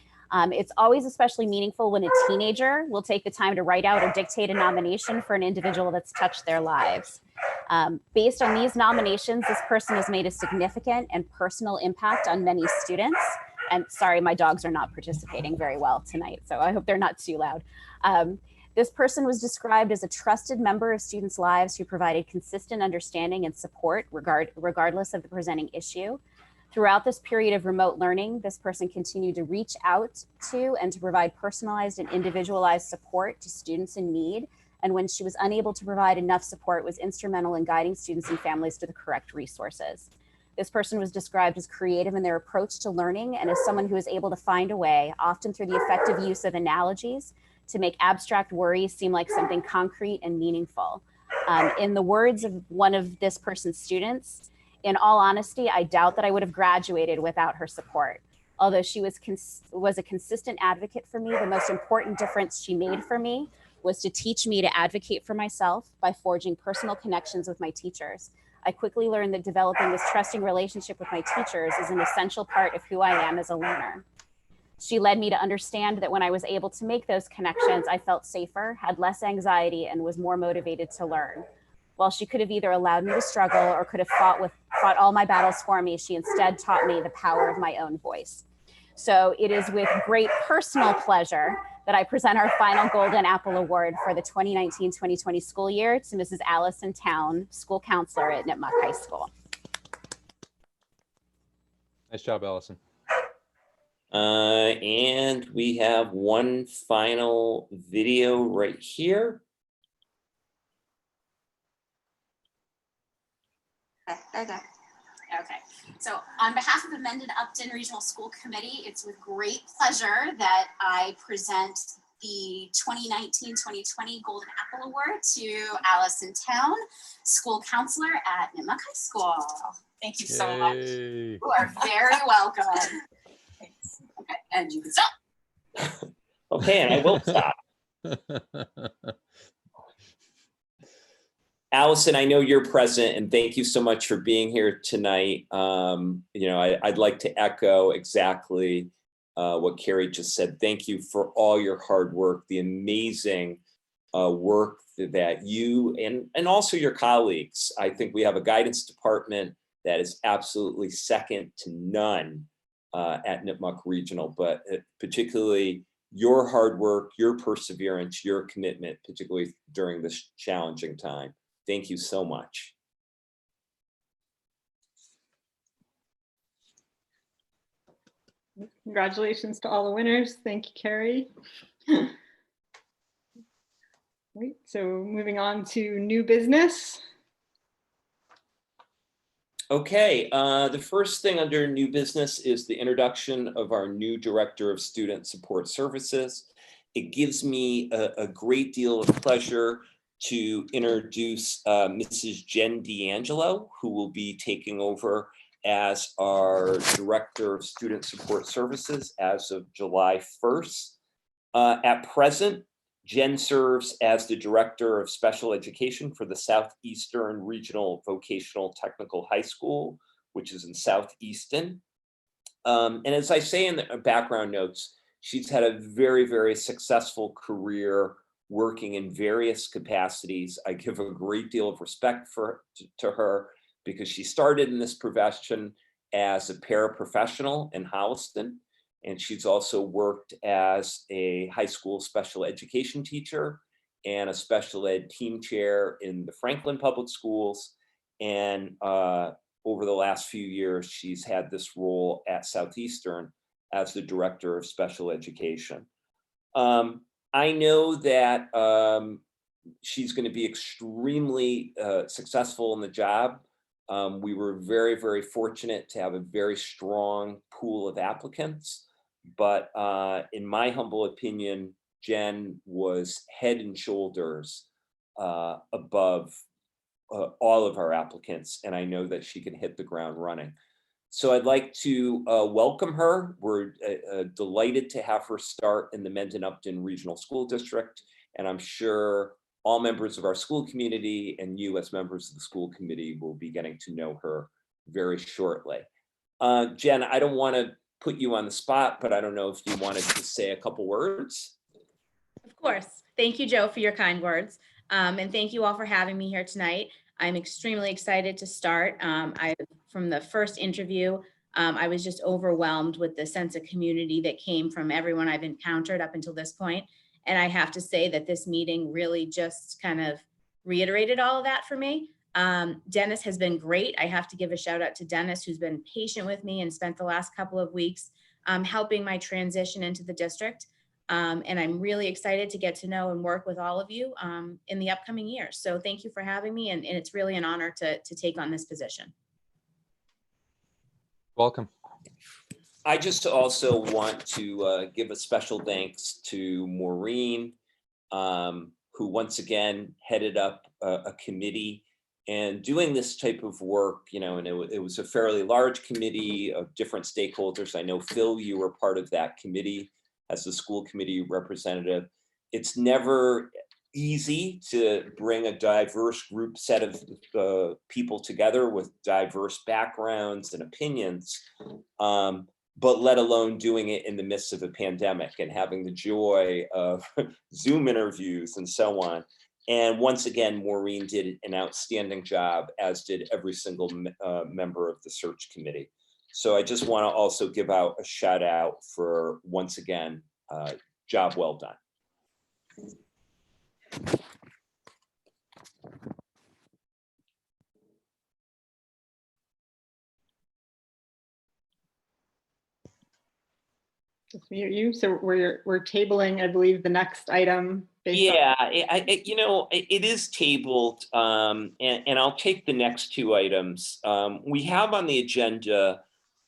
S5: It's always especially meaningful when a teenager will take the time to write out or dictate a nomination for an individual that's touched their lives. Based on these nominations, this person has made a significant and personal impact on many students. And sorry, my dogs are not participating very well tonight, so I hope they're not too loud. This person was described as a trusted member of students' lives who provided consistent understanding and support regardless of the presenting issue. Throughout this period of remote learning, this person continued to reach out to and to provide personalized and individualized support to students in need. And when she was unable to provide enough support, was instrumental in guiding students and families to the correct resources. This person was described as creative in their approach to learning and as someone who is able to find a way, often through the effective use of analogies, to make abstract worries seem like something concrete and meaningful. In the words of one of this person's students, in all honesty, I doubt that I would have graduated without her support. Although she was a consistent advocate for me, the most important difference she made for me was to teach me to advocate for myself by forging personal connections with my teachers. I quickly learned that developing this trusting relationship with my teachers is an essential part of who I am as a learner. She led me to understand that when I was able to make those connections, I felt safer, had less anxiety, and was more motivated to learn. While she could have either allowed me to struggle or could have fought all my battles for me, she instead taught me the power of my own voice. So it is with great personal pleasure that I present our final Golden Apple Award for the 2019-2020 school year to Mrs. Allison Town, school counselor at Nipmuc High School.
S2: Nice job, Allison.
S1: And we have one final video right here.
S5: Okay. So on behalf of the Mendon-Upton Regional School Committee, it's with great pleasure that I present the 2019-2020 Golden Apple Award to Allison Town, school counselor at Nipmuc High School. Thank you so much.
S2: Yay.
S5: You are very welcome. Okay, and you can stop.
S1: Okay, and I will stop. Allison, I know you're present, and thank you so much for being here tonight. I'd like to echo exactly what Carrie just said. Thank you for all your hard work, the amazing work that you and also your colleagues. I think we have a guidance department that is absolutely second to none at Nipmuc Regional, but particularly your hard work, your perseverance, your commitment, particularly during this challenging time. Thank you so much.
S6: Congratulations to all the winners. Thank you, Carrie. Right, so moving on to new business.
S1: Okay, the first thing under new business is the introduction of our new Director of Student Support Services. It gives me a great deal of pleasure to introduce Mrs. Jen D'Angelo, who will be taking over as our Director of Student Support Services as of July 1st. At present, Jen serves as the Director of Special Education for the Southeastern Regional Vocational Technical High School, which is in Southeastern. And as I say in the background notes, she's had a very, very successful career working in various capacities. I give a great deal of respect to her because she started in this profession as a paraprofessional in Holliston, and she's also worked as a high school special education teacher and a special ed team chair in the Franklin Public Schools. And over the last few years, she's had this role at Southeastern as the Director of Special Education. I know that she's going to be extremely successful in the job. We were very, very fortunate to have a very strong pool of applicants, but in my humble opinion, Jen was head and shoulders above all of our applicants, and I know that she can hit the ground running. So I'd like to welcome her. We're delighted to have her start in the Mendon-Upton Regional School District, and I'm sure all members of our school community and you as members of the school committee will be getting to know her very shortly. Jen, I don't want to put you on the spot, but I don't know if you wanted to say a couple words.
S14: Of course. Thank you, Joe, for your kind words. And thank you all for having me here tonight. I'm extremely excited to start. From the first interview, I was just overwhelmed with the sense of community that came from everyone I've encountered up until this point. And I have to say that this meeting really just kind of reiterated all of that for me. Dennis has been great. I have to give a shout out to Dennis, who's been patient with me and spent the last couple of weeks helping my transition into the district. And I'm really excited to get to know and work with all of you in the upcoming years. So thank you for having me. And it's really an honor to take on this position.
S2: Welcome.
S1: I just also want to give a special thanks to Maureen, who once again headed up a committee and doing this type of work, and it was a fairly large committee of different stakeholders. I know, Phil, you were part of that committee as the school committee representative. It's never easy to bring a diverse group set of people together with diverse backgrounds and opinions, but let alone doing it in the midst of a pandemic and having the joy of Zoom interviews and so on. And once again, Maureen did an outstanding job, as did every single member of the search committee. So I just want to also give out a shout out for, once again, job well done.
S6: Just hear you. So we're tabling, I believe, the next item.
S1: Yeah, it is tabled, and I'll take the next two items. We have on the agenda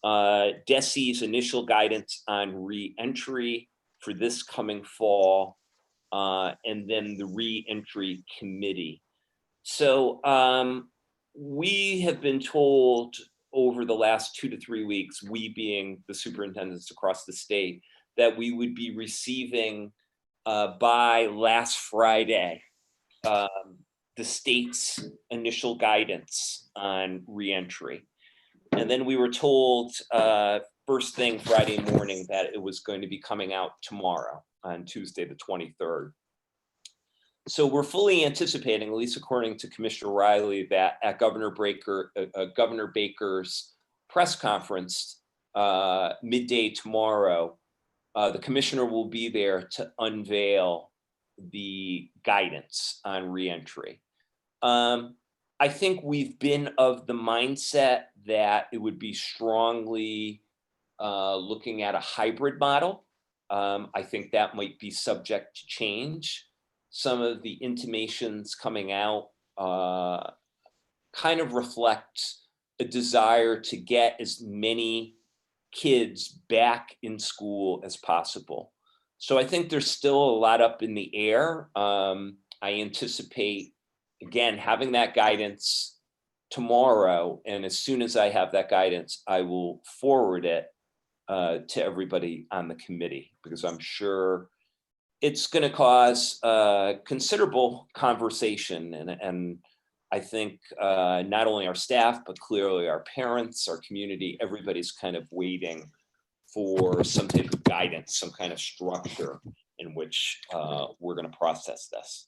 S1: DESE's initial guidance on re-entry for this coming fall, and then the re-entry committee. So we have been told over the last 2 to 3 weeks, we being the superintendents across the state, that we would be receiving by last Friday the state's initial guidance on reentry. And then we were told first thing Friday morning that it was going to be coming out tomorrow on Tuesday, the 23rd. So we're fully anticipating, at least according to Commissioner Riley, that at Governor Baker's press conference midday tomorrow, the commissioner will be there to unveil the guidance on reentry. I think we've been of the mindset that it would be strongly looking at a hybrid model. I think that might be subject to change. Some of the intimations coming out kind of reflect a desire to get as many kids back in school as possible. So I think there's still a lot up in the air. I anticipate, again, having that guidance tomorrow. And as soon as I have that guidance, I will forward it to everybody on the committee, because I'm sure it's going to cause considerable conversation. And I think not only our staff, but clearly our parents, our community, everybody's kind of waiting for some type of guidance, some kind of structure in which we're going to process this.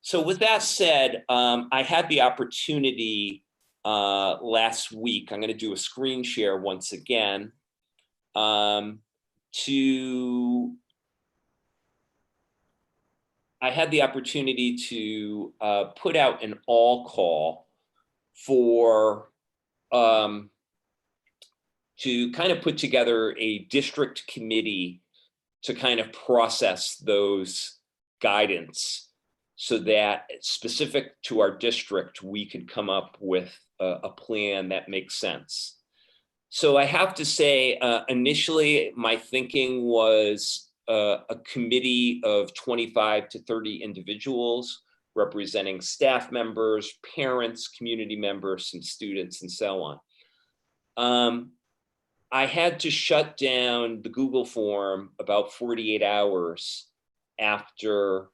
S1: So with that said, I had the opportunity last week, I'm going to do a screen share once again, I had the opportunity to put out an all call for to kind of put together a district committee to kind of process those guidance so that specific to our district, we could come up with a plan that makes sense. So I have to say, initially, my thinking was a committee of 25 to 30 individuals representing staff members, parents, community members, and students, and so on. I had to shut down the Google form about 48 hours after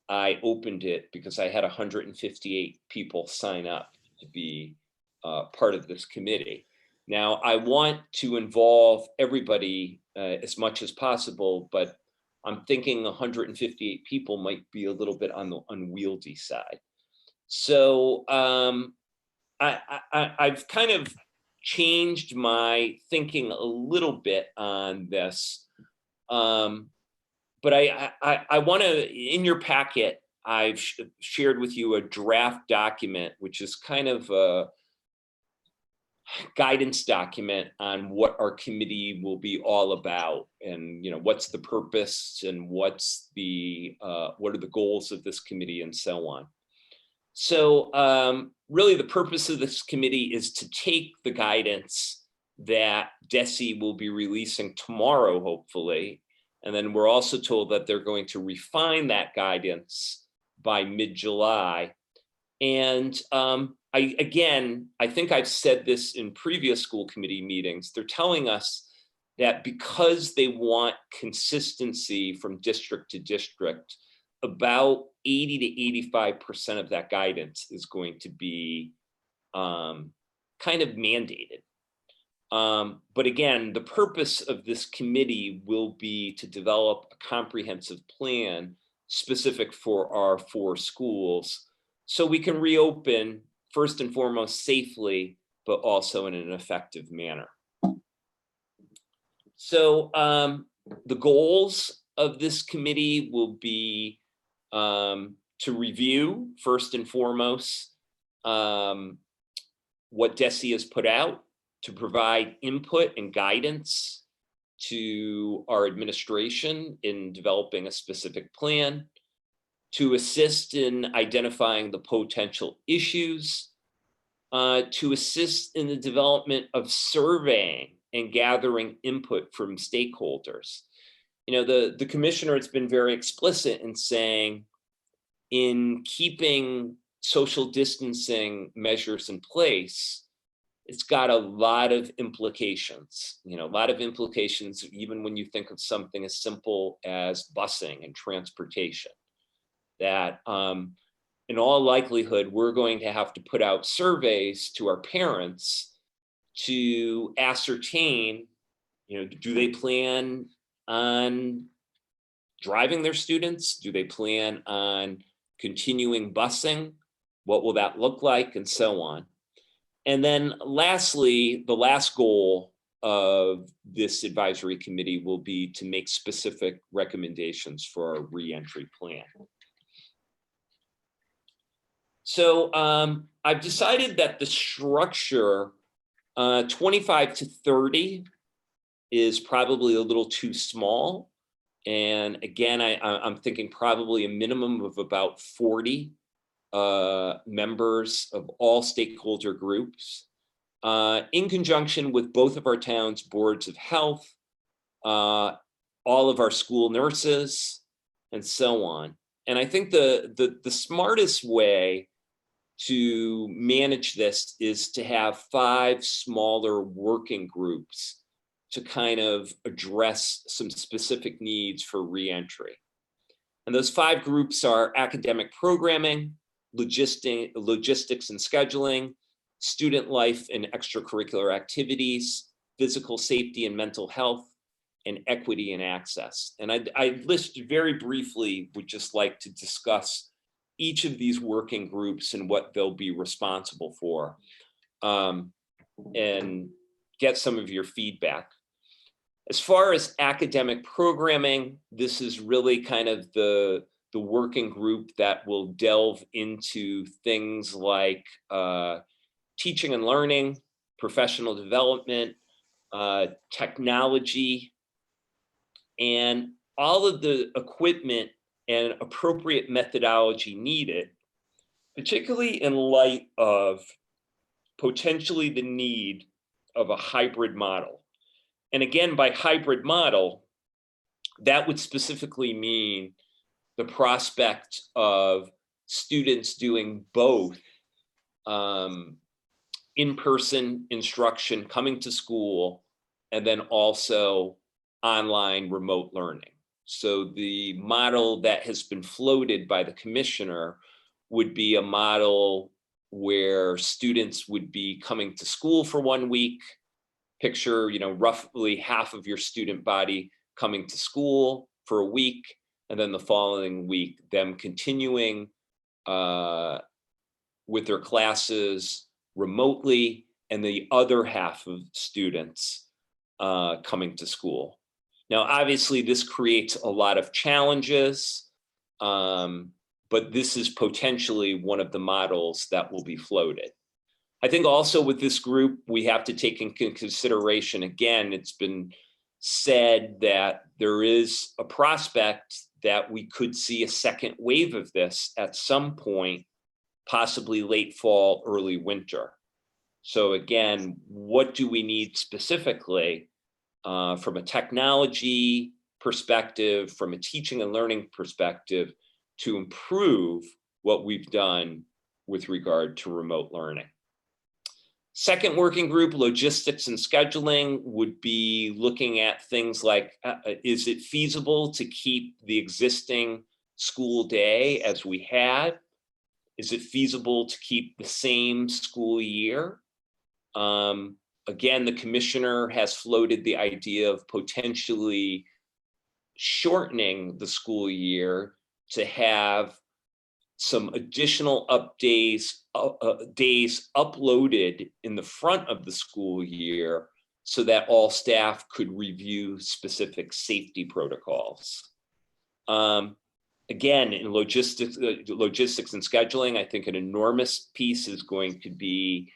S1: I opened it because I had 158 people sign up to be part of this committee. Now, I want to involve everybody as much as possible, but I'm thinking 158 people might be a little bit on the unwieldy side. So I've kind of changed my thinking a little bit on this. But I want to, in your packet, I've shared with you a draft document, which is kind of a guidance document on what our committee will be all about, and what's the purpose and what's the what are the goals of this committee and so on. So really the purpose of this committee is to take the guidance that DESE will be releasing tomorrow, hopefully, and then we're also told that they're going to refine that guidance by mid-July. And I think I've said this in previous school committee meetings. They're telling us that because they want consistency from district to district, about 80 to 85% of that guidance is going to be kind of mandated. But again, the purpose of this committee will be to develop a comprehensive plan specific for our 4 schools, so we can reopen first and foremost safely, but also in an effective manner. So the goals of this committee will be to review first and foremost what DESE has put out, to provide input and guidance to our administration in developing a specific plan, to assist in identifying the potential issues, to assist in the development of surveying and gathering input from stakeholders. You know, the commissioner has been very explicit in saying, in keeping social distancing measures in place, it's got a lot of implications, you know, a lot of implications, even when you think of something as simple as busing and transportation, that in all likelihood, we're going to have to put out surveys to our parents to ascertain, you know, do they plan on driving their students? Do they plan on continuing busing? What will that look like? And so on. And then lastly, the last goal of this advisory committee will be to make specific recommendations for our reentry plan. So I've decided that the structure 25 to 30 is probably a little too small. And again, I'm thinking probably a minimum of about 40 members of all stakeholder groups, in conjunction with both of our town's boards of health, all of our school nurses, and so on. And I think the smartest way to manage this is to have 5 smaller working groups to kind of address some specific needs for reentry. And those 5 groups are academic programming, logistics and scheduling, student life and extracurricular activities, physical safety and mental health, and equity and access. And I list very briefly, would just like to discuss each of these working groups and what they'll be responsible for, and get some of your feedback. As far as academic programming, this is really kind of the working group that will delve into things like teaching and learning, professional development, technology, and all of the equipment and appropriate methodology needed, particularly in light of potentially the need of a hybrid model. And again, by hybrid model, that would specifically mean the prospect of students doing both in-person instruction, coming to school, and then also online remote learning. So the model that has been floated by the commissioner would be a model where students would be coming to school for 1 week. Picture, you know, roughly half of your student body coming to school for a week, and then the following week, them continuing with their classes remotely, and the other half of students coming to school. Now, obviously, this creates a lot of challenges, but this is potentially one of the models that will be floated. I think also with this group, we have to take into consideration, again, it's been said that there is a prospect that we could see a second wave of this at some point, possibly late fall, early winter. So again, what do we need specifically from a technology perspective, from a teaching and learning perspective, to improve what we've done with regard to remote learning? Second working group, logistics and scheduling, would be looking at things like, is it feasible to keep the existing school day as we had? Is it feasible to keep the same school year? Again, the commissioner has floated the idea of potentially shortening the school year to have some additional days uploaded in the front of the school year so that all staff could review specific safety protocols. Again, in logistics and scheduling, I think an enormous piece is going to be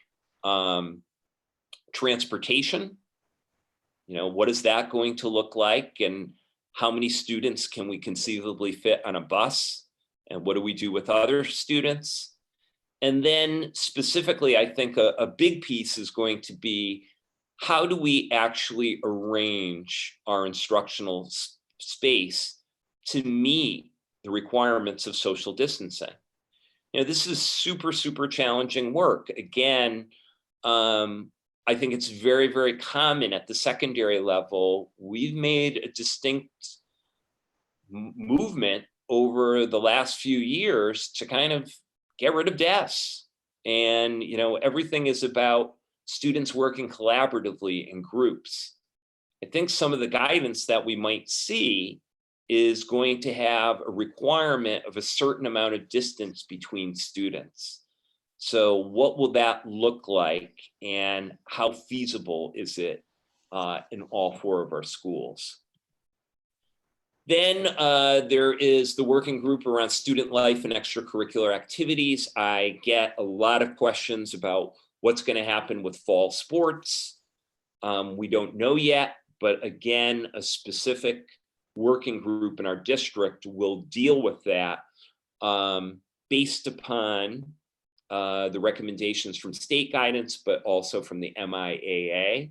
S1: transportation. what is that going to look like? And how many students can we conceivably fit on a bus? And what do we do with other students? And then specifically, I think a big piece is going to be, how do we actually arrange our instructional space to meet the requirements of social distancing? This is super, super challenging work. Again, I think it's very, very common at the secondary level. We've made a distinct movement over the last few years to kind of get rid of desks. And, everything is about students working collaboratively in groups. I think some of the guidance that we might see is going to have a requirement of a certain amount of distance between students. So what will that look like, and how feasible is it in all 4 of our schools? Then there is the working group around student life and extracurricular activities. I get a lot of questions about what's going to happen with fall sports. We don't know yet, but again, a specific working group in our district will deal with that based upon the recommendations from state guidance, but also from the MIAA.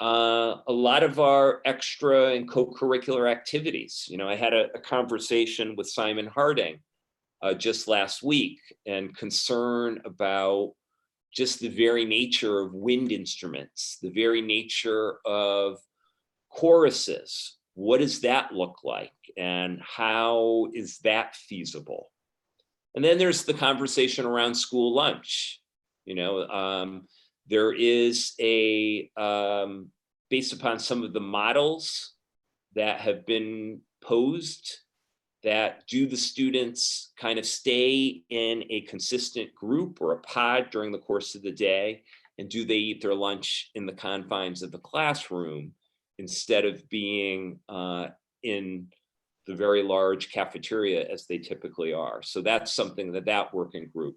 S1: A lot of our extra and co-curricular activities. I had a conversation with Simon Harding just last week, and concern about just the very nature of wind instruments, the very nature of choruses. What does that look like, and how is that feasible? And then there's the conversation around school lunch. There is a, based upon some of the models that have been posed, that do the students kind of stay in a consistent group or a pod during the course of the day? And do they eat their lunch in the confines of the classroom instead of being in the very large cafeteria as they typically are? So that's something that working group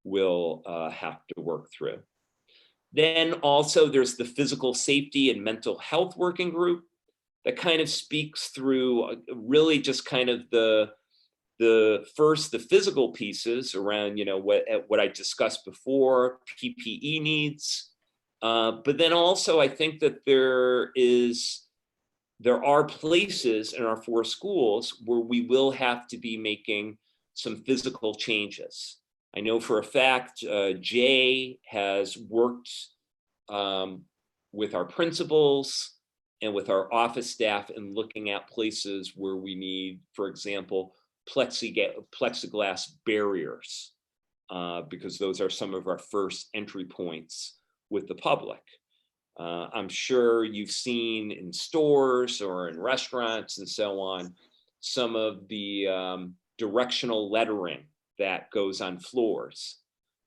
S1: will have to work through. Then also there's the physical safety and mental health working group that kind of speaks through really just kind of the physical pieces around, what I discussed before, PPE needs. But then also I think that there are places in our 4 schools where we will have to be making some physical changes. I know for a fact, Jay has worked with our principals and with our office staff in looking at places where we need, for example, plexiglass barriers, because those are some of our first entry points with the public. I'm sure you've seen in stores or in restaurants and so on, some of the directional lettering that goes on floors.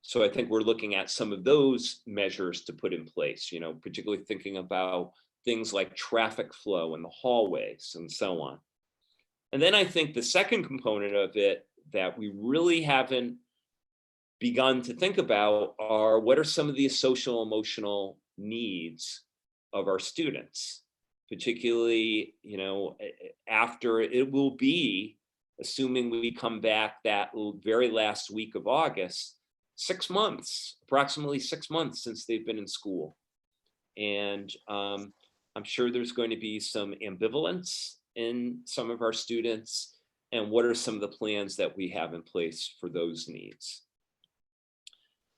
S1: So I think we're looking at some of those measures to put in place, particularly thinking about things like traffic flow in the hallways and so on. And then I think the second component of it that we really haven't begun to think about are, what are some of the social emotional needs of our students, particularly, after it will be, assuming we come back that very last week of August, 6 months, approximately 6 months since they've been in school. And I'm sure there's going to be some ambivalence in some of our students, and what are some of the plans that we have in place for those needs.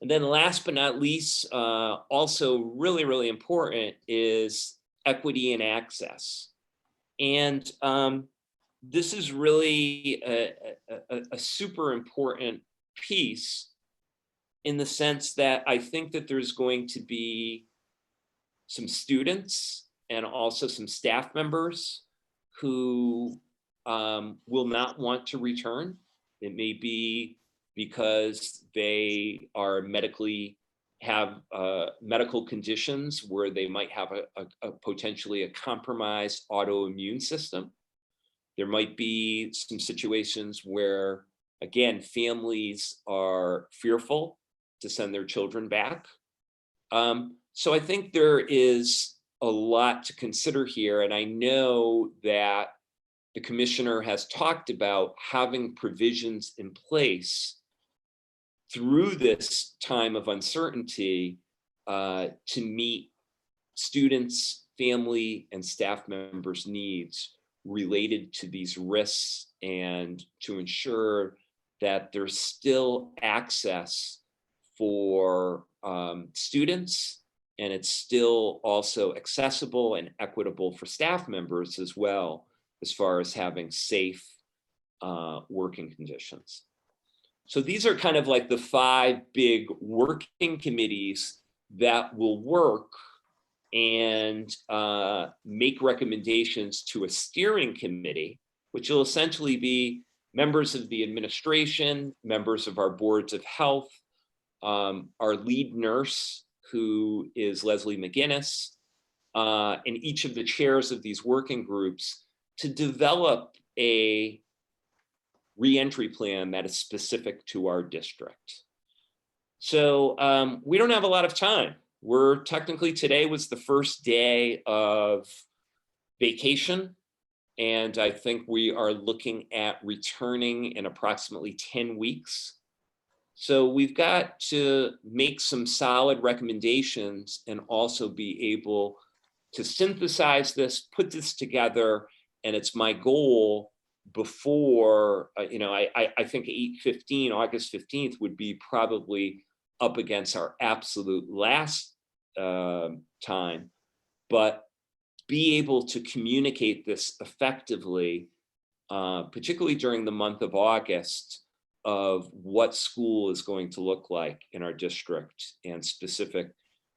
S1: And then last but not least, also really, really important is equity and access. And this is really a super important piece, in the sense that I think that there's going to be some students and also some staff members who will not want to return. It may be because they are have medical conditions where they might have a potentially a compromised autoimmune system. There might be some situations where, again, families are fearful to send their children back. So I think there is a lot to consider here. And I know that the commissioner has talked about having provisions in place through this time of uncertainty to meet students, family, and staff members' needs related to these risks, and to ensure that there's still access for students, and it's still also accessible and equitable for staff members as well, as far as having safe working conditions. So these are kind of like the 5 big working committees that will work and make recommendations to a steering committee, which will essentially be members of the administration, members of our boards of health, our lead nurse, who is Leslie McGinnis, and each of the chairs of these working groups, to develop a reentry plan that is specific to our district. So we don't have a lot of time. We're technically, today was the first day of vacation, and I think we are looking at returning in approximately 10 weeks. So we've got to make some solid recommendations and also be able to synthesize this, put this together, and it's my goal before, I think 8/15, August 15th would be probably up against our absolute last time, but be able to communicate this effectively, particularly during the month of August, of what school is going to look like in our district and specific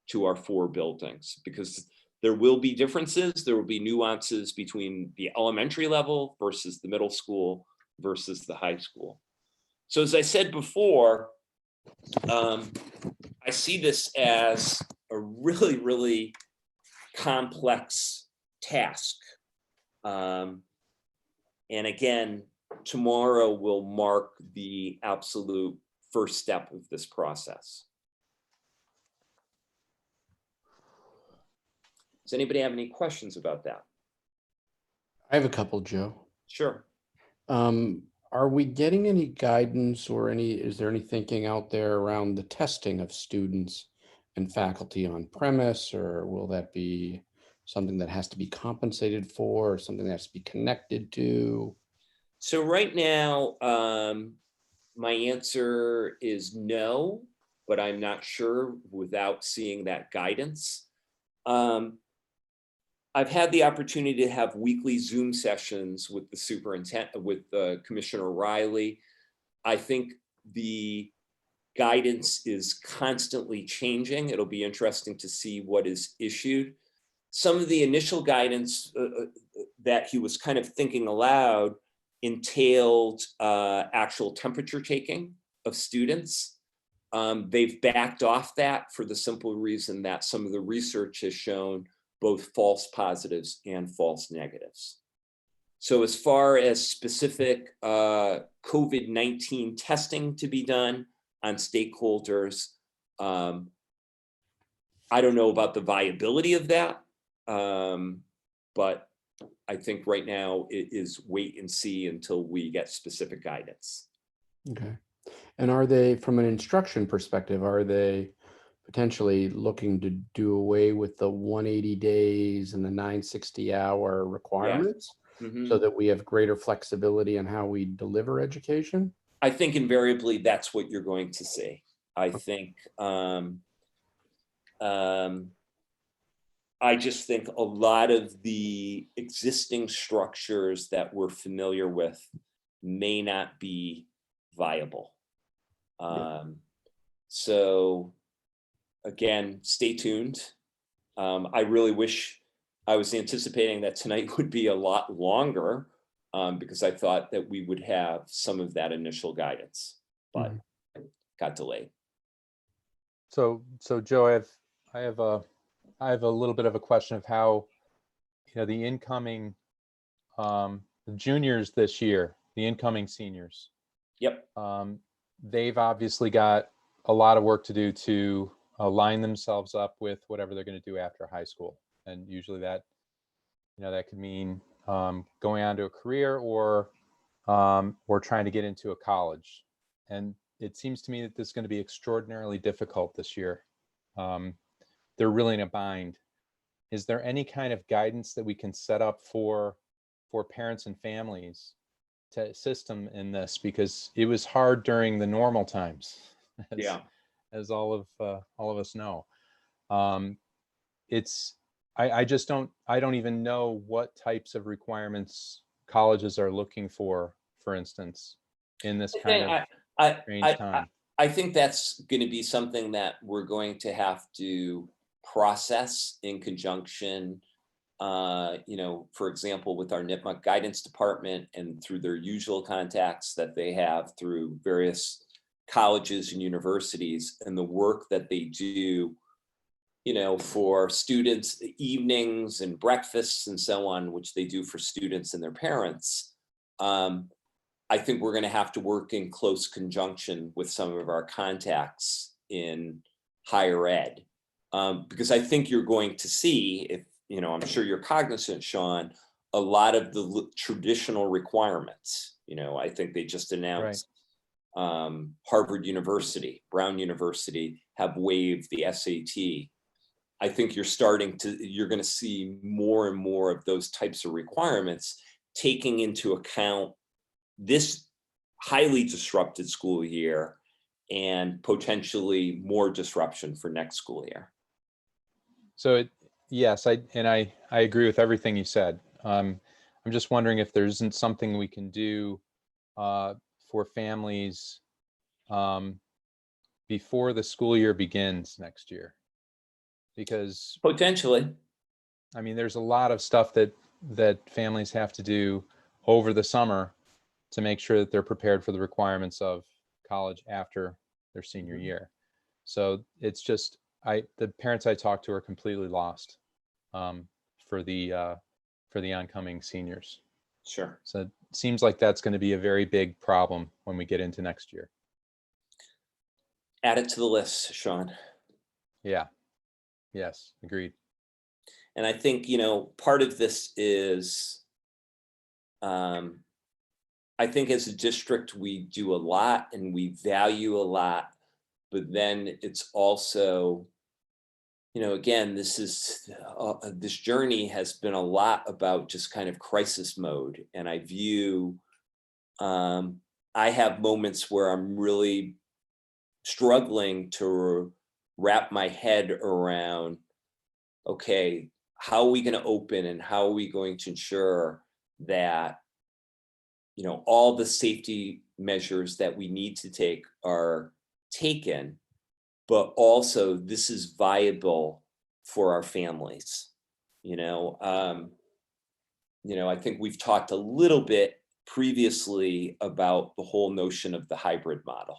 S1: to our 4 buildings, because there will be differences, there will be nuances between the elementary level versus the middle school versus the high school. So as I said before, I see this as a really, really complex task. And again, tomorrow will mark the absolute first step of this process. Does anybody have any questions about that?
S4: I have a couple, Joe.
S1: Sure.
S4: Are we getting any guidance or is there any thinking out there around the testing of students and faculty on premise, or will that be something that has to be compensated for, or something that has to be connected to?
S1: So right now, my answer is no, but I'm not sure without seeing that guidance. I've had the opportunity to have weekly Zoom sessions with the superintendent, with Commissioner Riley. I think the guidance is constantly changing. It'll be interesting to see what is issued. Some of the initial guidance that he was kind of thinking aloud entailed actual temperature taking of students. They've backed off that for the simple reason that some of the research has shown both false positives and false negatives. So as far as specific COVID-19 testing to be done on stakeholders, I don't know about the viability of that, but I think right now it is wait and see until we get specific guidance.
S4: Okay. And are they, from an instruction perspective, are they potentially looking to do away with the 180 days and the 960-hour requirements, so that we have greater flexibility in how we deliver education?
S1: I think invariably that's what you're going to see. I think, I just think a lot of the existing structures that we're familiar with may not be viable. So again, stay tuned. I really wish I was anticipating that tonight would be a lot longer, because I thought that we would have some of that initial guidance, but got delayed.
S2: So Joe, I have a little bit of a question of how, the incoming juniors this year, the incoming seniors.
S1: Yep.
S2: They've obviously got a lot of work to do to line themselves up with whatever they're going to do after high school. And usually that, that could mean going on to a career or trying to get into a college. And it seems to me that this is going to be extraordinarily difficult this year. They're really in a bind. Is there any kind of guidance that we can set up for parents and families to assist them in this? Because it was hard during the normal times, as all of us know. I don't even know what types of requirements colleges are looking for instance, in this kind of strange time.
S1: I think that's going to be something that we're going to have to process in conjunction, for example, with our NIPMUC guidance department and through their usual contacts that they have through various colleges and universities, and the work that they do, for students, evenings and breakfasts and so on, which they do for students and their parents. I think we're going to have to work in close conjunction with some of our contacts in higher ed. Because I think you're going to see, if I'm sure you're cognizant, Sean, a lot of the traditional requirements. I think they just announced Harvard University, Brown University have waived the SAT. I think you're going to see more and more of those types of requirements, taking into account this highly disrupted school year and potentially more disruption for next school year.
S2: So yes, I agree with everything you said. I'm just wondering if there isn't something we can do for families before the school year begins next year, because
S1: potentially,
S2: I mean, there's a lot of stuff that families have to do over the summer to make sure that they're prepared for the requirements of college after their senior year. So it's just, the parents I talked to are completely lost for the oncoming seniors.
S1: Sure.
S2: So it seems like that's going to be a very big problem when we get into next year.
S1: Add it to the list, Sean.
S2: Yeah. Yes, agreed.
S1: And I think, part of this is, I think as a district, we do a lot and we value a lot, but then it's also, again, this journey has been a lot about just kind of crisis mode. And I view, I have moments where I'm really struggling to wrap my head around, okay, how are we going to open and how are we going to ensure that, all the safety measures that we need to take are taken, but also this is viable for our families. I think we've talked a little bit previously about the whole notion of the hybrid model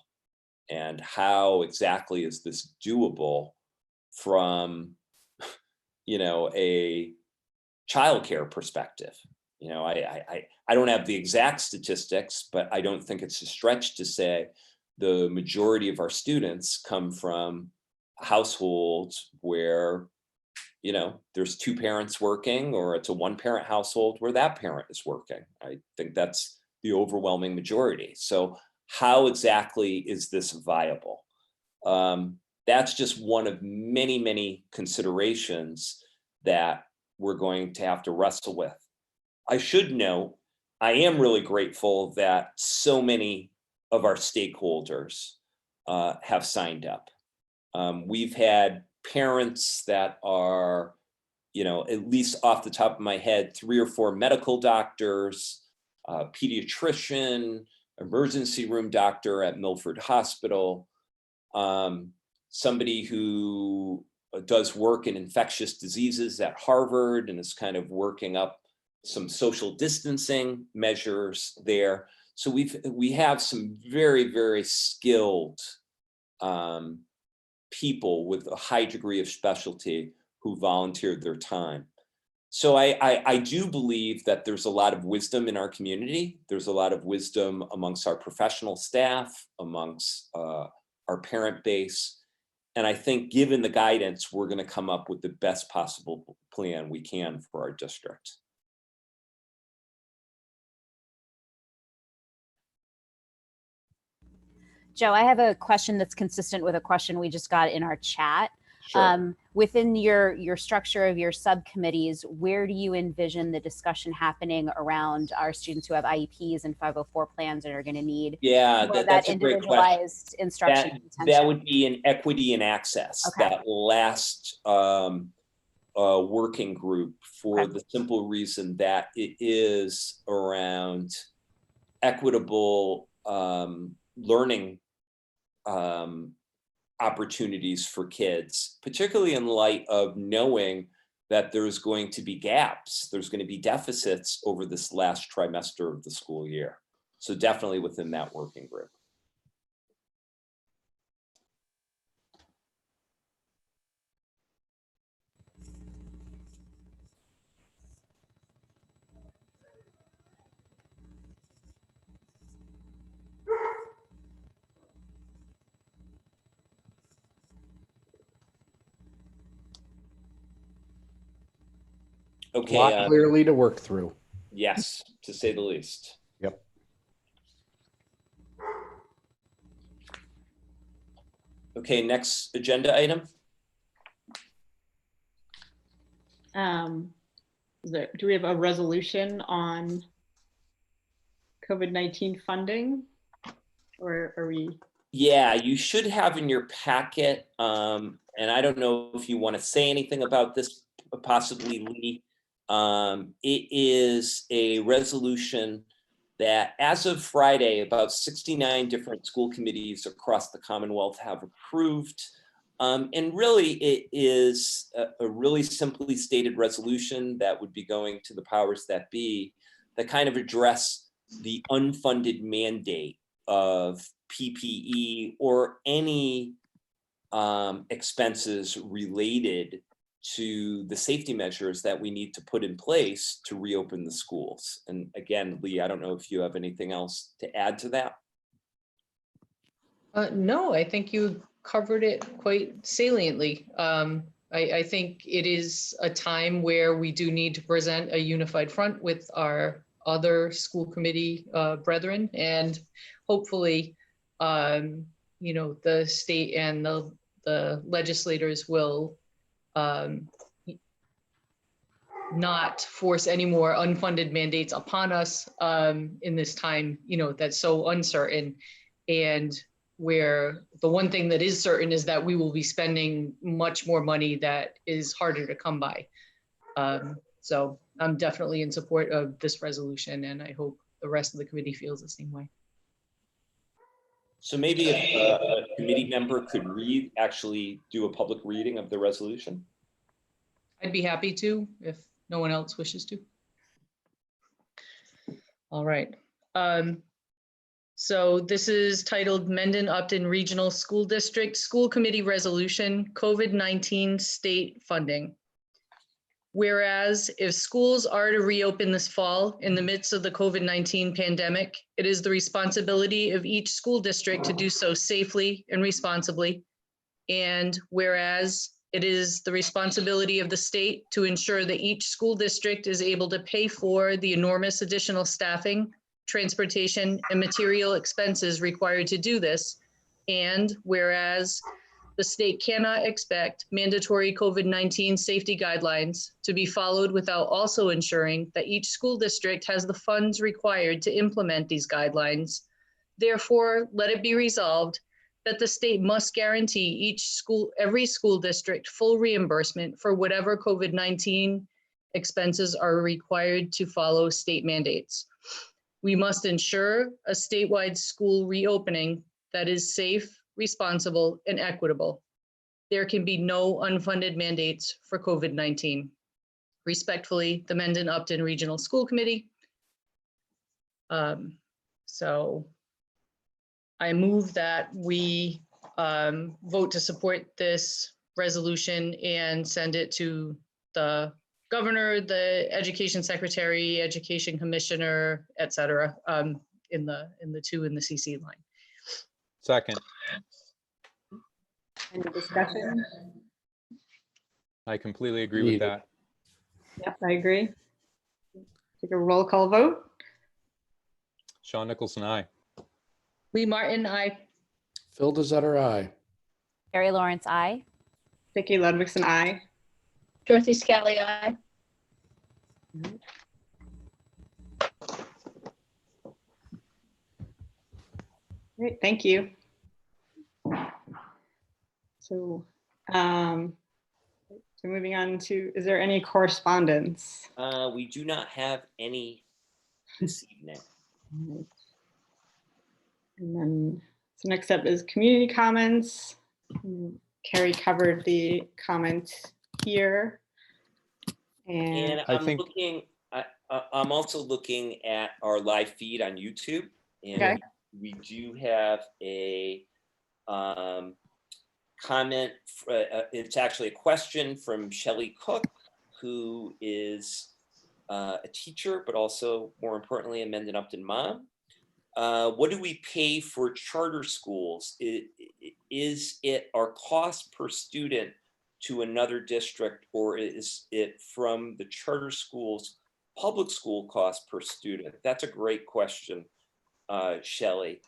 S1: and how exactly is this doable from, a childcare perspective. I don't have the exact statistics, but I don't think it's a stretch to say the majority of our students come from households where, there's two parents working, or it's a one-parent household where that parent is working. I think that's the overwhelming majority. So how exactly is this viable? That's just one of many, many considerations that we're going to have to wrestle with. I should note, I am really grateful that so many of our stakeholders have signed up. We've had parents that are, at least off the top of my head, 3 or 4 medical doctors, pediatrician, emergency room doctor at Milford Hospital, somebody who does work in infectious diseases at Harvard and is kind of working up some social distancing measures there. So we have some very, very skilled people with a high degree of specialty who volunteered their time. So I do believe that there's a lot of wisdom in our community. There's a lot of wisdom amongst our professional staff, amongst our parent base. And I think given the guidance, we're going to come up with the best possible plan we can for our district.
S5: Joe, I have a question that's consistent with a question we just got in our chat.
S1: Sure.
S5: Within your structure of your subcommittees, where do you envision the discussion happening around our students who have IEPs and 504 plans and are going to need
S1: Yeah,
S5: more of that
S1: that's a great question.
S5: individualized instruction? and
S1: That
S5: attention?
S1: would be an equity and access,
S5: Okay.
S1: that last working group, for
S5: Okay.
S1: the simple reason that it is around equitable learning opportunities for kids, particularly in light of knowing that there's going to be gaps, there's going to be deficits over this last trimester of the school year. So definitely within that working group.
S4: A
S1: Okay.
S4: lot clearly to work through.
S1: Yes, to say the least.
S4: Yep.
S1: Okay, next agenda item.
S6: Do we have a resolution on COVID-19 funding, or are we?
S1: Yeah, you should have in your packet, and I don't know if you want to say anything about this, possibly Lee. It is a resolution that as of Friday, about 69 different school committees across the Commonwealth have approved. And really, it is a really simply stated resolution that would be going to the powers that be, that kind of address the unfunded mandate of PPE or any expenses related to the safety measures that we need to put in place to reopen the schools. And again, Lee, I don't know if you have anything else to add to that.
S3: No, I think you covered it quite saliently. I think it is a time where we do need to present a unified front with our other school committee brethren, and hopefully, the state and the legislators will not force any more unfunded mandates upon us in this time, that's so uncertain, and where the one thing that is certain is that we will be spending much more money that is harder to come by. So I'm definitely in support of this resolution, and I hope the rest of the committee feels the same way.
S1: So maybe if a committee member could actually do a public reading of the resolution.
S3: I'd be happy to, if no one else wishes to. All right. So this is titled Mendon-Upton Regional School District School Committee Resolution, COVID-19 State Funding. Whereas if schools are to reopen this fall in the midst of the COVID-19 pandemic, it is the responsibility of each school district to do so safely and responsibly. And whereas it is the responsibility of the state to ensure that each school district is able to pay for the enormous additional staffing, transportation, and material expenses required to do this. And whereas the state cannot expect mandatory COVID-19 safety guidelines to be followed without also ensuring that each school district has the funds required to implement these guidelines. Therefore, let it be resolved that the state must guarantee every school district full reimbursement for whatever COVID-19 expenses are required to follow state mandates. We must ensure a statewide school reopening that is safe, responsible, and equitable. There can be no unfunded mandates for COVID-19. Respectfully, the Mendon-Upton Regional School Committee. So I move that we vote to support this resolution and send it to the governor, the education secretary, education commissioner, et cetera, in the CC line.
S2: Second.
S6: Any discussion?
S2: I completely agree with
S4: Needed.
S2: that.
S6: Yep, I agree. Take a roll call vote.
S2: Sean Nicholson, aye.
S3: Lee Martin, I.
S4: Phil Desutter, aye.
S5: Carrie Lawrence, aye.
S6: Vicky Ludwigson, aye.
S7: Dorothy Scally, aye.
S6: Great, thank you. So, so moving on to, is there any correspondence?
S1: We do not have any this evening.
S6: Right. And then, so next up is community comments. Carrie covered the comment here.
S1: And
S2: I
S1: I'm
S2: think-
S1: looking, I'm also looking at our live feed on YouTube. And
S6: Okay.
S1: we do have a comment. It's actually a question from Shelley Cook, who is a teacher, but also more importantly, a Mendon-Upton mom. What do we pay for charter schools? Is it our cost per student to another district, or is it from the charter schools public school cost per student? That's a great question, Shelley.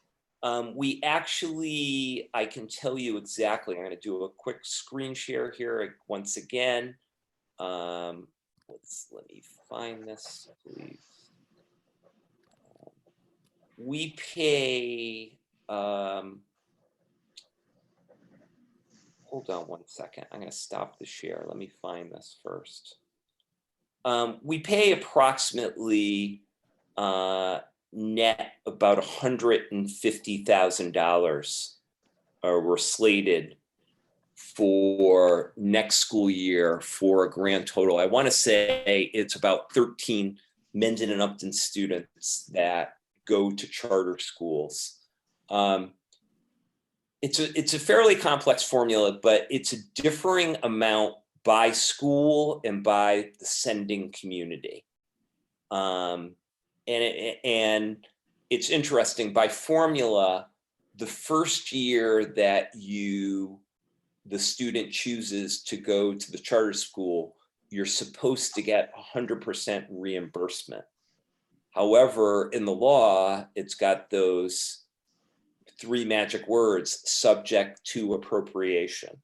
S1: We actually, I can tell you exactly. I'm going to do a quick screen share here once again. Let me find this, please. We pay, hold on one second. I'm going to stop the share. Let me find this first. We pay approximately net about $150,000 were slated for next school year for a grand total. I want to say it's about 13 Mendon and Upton students that go to charter schools. It's a fairly complex formula, but it's a differing amount by school and by the sending community. And it's interesting, by formula, the first year that the student chooses to go to the charter school, you're supposed to get 100% reimbursement. However, in the law, it's got those three magic words, subject to appropriation.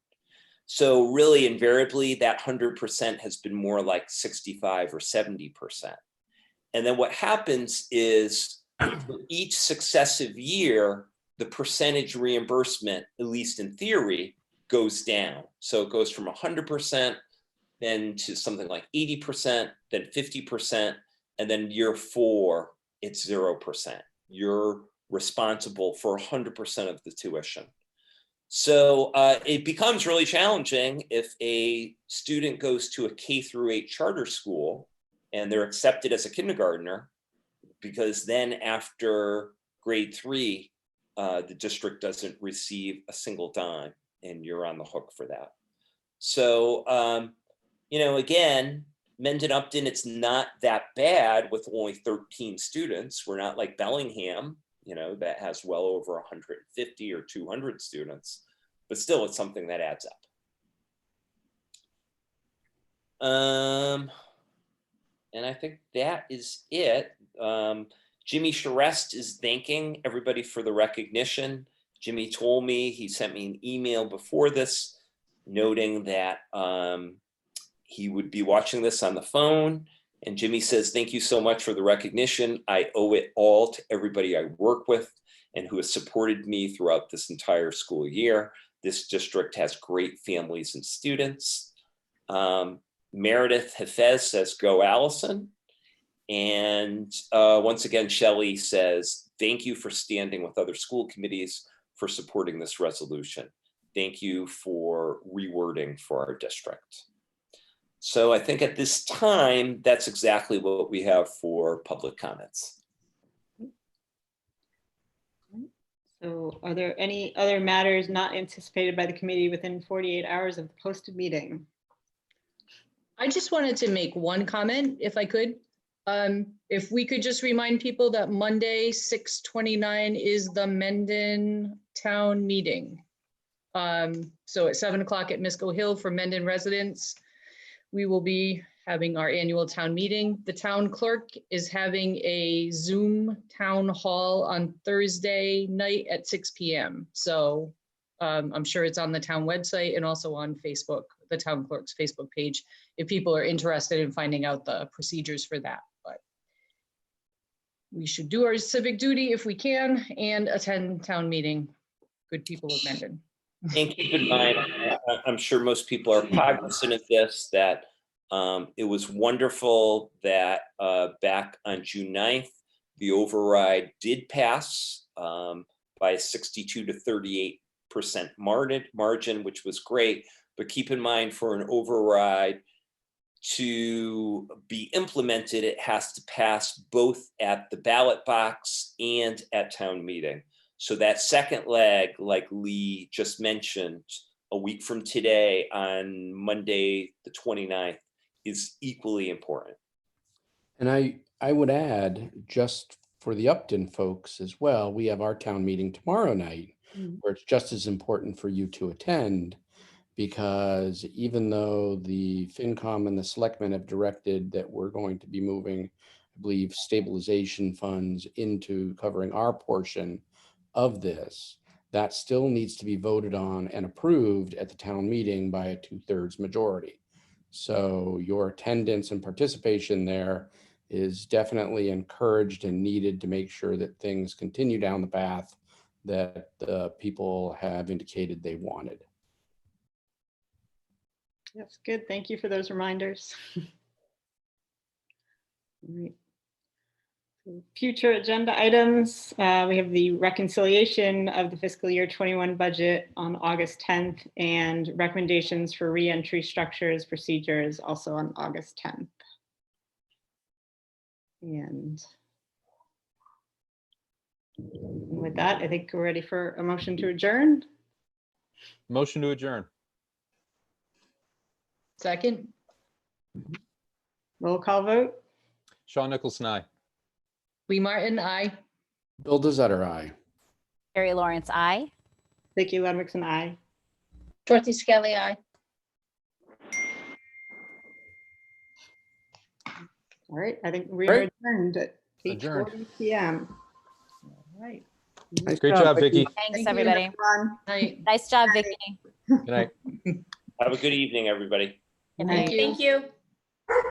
S1: So really, invariably, that 100% has been more like 65 or 70%. And then what happens is for each successive year, the percentage reimbursement, at least in theory, goes down. So it goes from 100% then to something like 80%, then 50%, and then year 4, it's 0%. You're responsible for 100% of the tuition. So it becomes really challenging if a student goes to a K-8 charter school and they're accepted as a kindergartner, because then after grade 3, the district doesn't receive a single dime and you're on the hook for that. So, again, Mendon-Upton, it's not that bad with only 13 students. We're not like Bellingham, that has well over 150 or 200 students, but still it's something that adds up. And I think that is it. Jimmy Charest is thanking everybody for the recognition. Jimmy told me, he sent me an email before this noting that he would be watching this on the phone. And Jimmy says, thank you so much for the recognition. I owe it all to everybody I work with and who has supported me throughout this entire school year. This district has great families and students. Meredith Hafez says, go Allison. And once again, Shelley says, thank you for standing with other school committees for supporting this resolution. Thank you for rewording for our district. So I think at this time, that's exactly what we have for public comments.
S6: So are there any other matters not anticipated by the committee within 48 hours of the posted meeting?
S3: I just wanted to make one comment, if I could. If we could just remind people that Monday, 6/29 is the Mendon Town meeting. So at 7 o'clock at Misco Hill for Mendon residents, we will be having our annual town meeting. The town clerk is having a Zoom town hall on Thursday night at 6 p.m. So I'm sure it's on the town website and also on Facebook, the town clerk's Facebook page, if people are interested in finding out the procedures for that. But we should do our civic duty if we can and attend town meeting. Good people of Mendon.
S1: And keep in mind, I'm sure most people are cognizant of this, that it was wonderful that back on June 9th, the override did pass by a 62 to 38% margin, which was great. But keep in mind, for an override to be implemented, it has to pass both at the ballot box and at town meeting. So that second leg, like Lee just mentioned, a week from today on Monday, the 29th, is equally important.
S4: And I would add, just for the Upton folks as well, we have our town meeting tomorrow night, where it's just as important for you to attend, because even though the FinCom and the selectmen have directed that we're going to be moving, I believe, stabilization funds into covering our portion of this, that still needs to be voted on and approved at the town meeting by a 2/3 majority. So your attendance and participation there is definitely encouraged and needed to make sure that things continue down the path that the people have indicated they wanted.
S6: That's good. Thank you for those reminders. All right. Future agenda items, we have the reconciliation of the fiscal year 21 budget on August 10th and recommendations for reentry structures procedures also on August 10th. And with that, I think we're ready for a motion to adjourn.
S2: Motion to adjourn.
S3: Second.
S6: Roll call vote.
S2: Sean Nicholson, aye.
S3: Lee Martin, aye.
S4: Bill Desutter, aye.
S5: Carrie Lawrence, aye.
S6: Vicki Ludwigson, aye.
S7: Dorothy Skelly, aye.
S6: All right, I think we are
S4: Great.
S6: adjourned at
S2: Adjourned.
S6: 8:40 p.m.
S3: All right.
S4: Nice
S2: Great job, Vicki.
S5: Thanks,
S6: Thank you,
S5: everybody.
S6: everyone.
S3: Night.
S5: Nice job, Vicki.
S2: Good night.
S1: Have a good evening, everybody.
S5: Good
S6: Thank
S5: night.
S6: you.
S14: Thank you.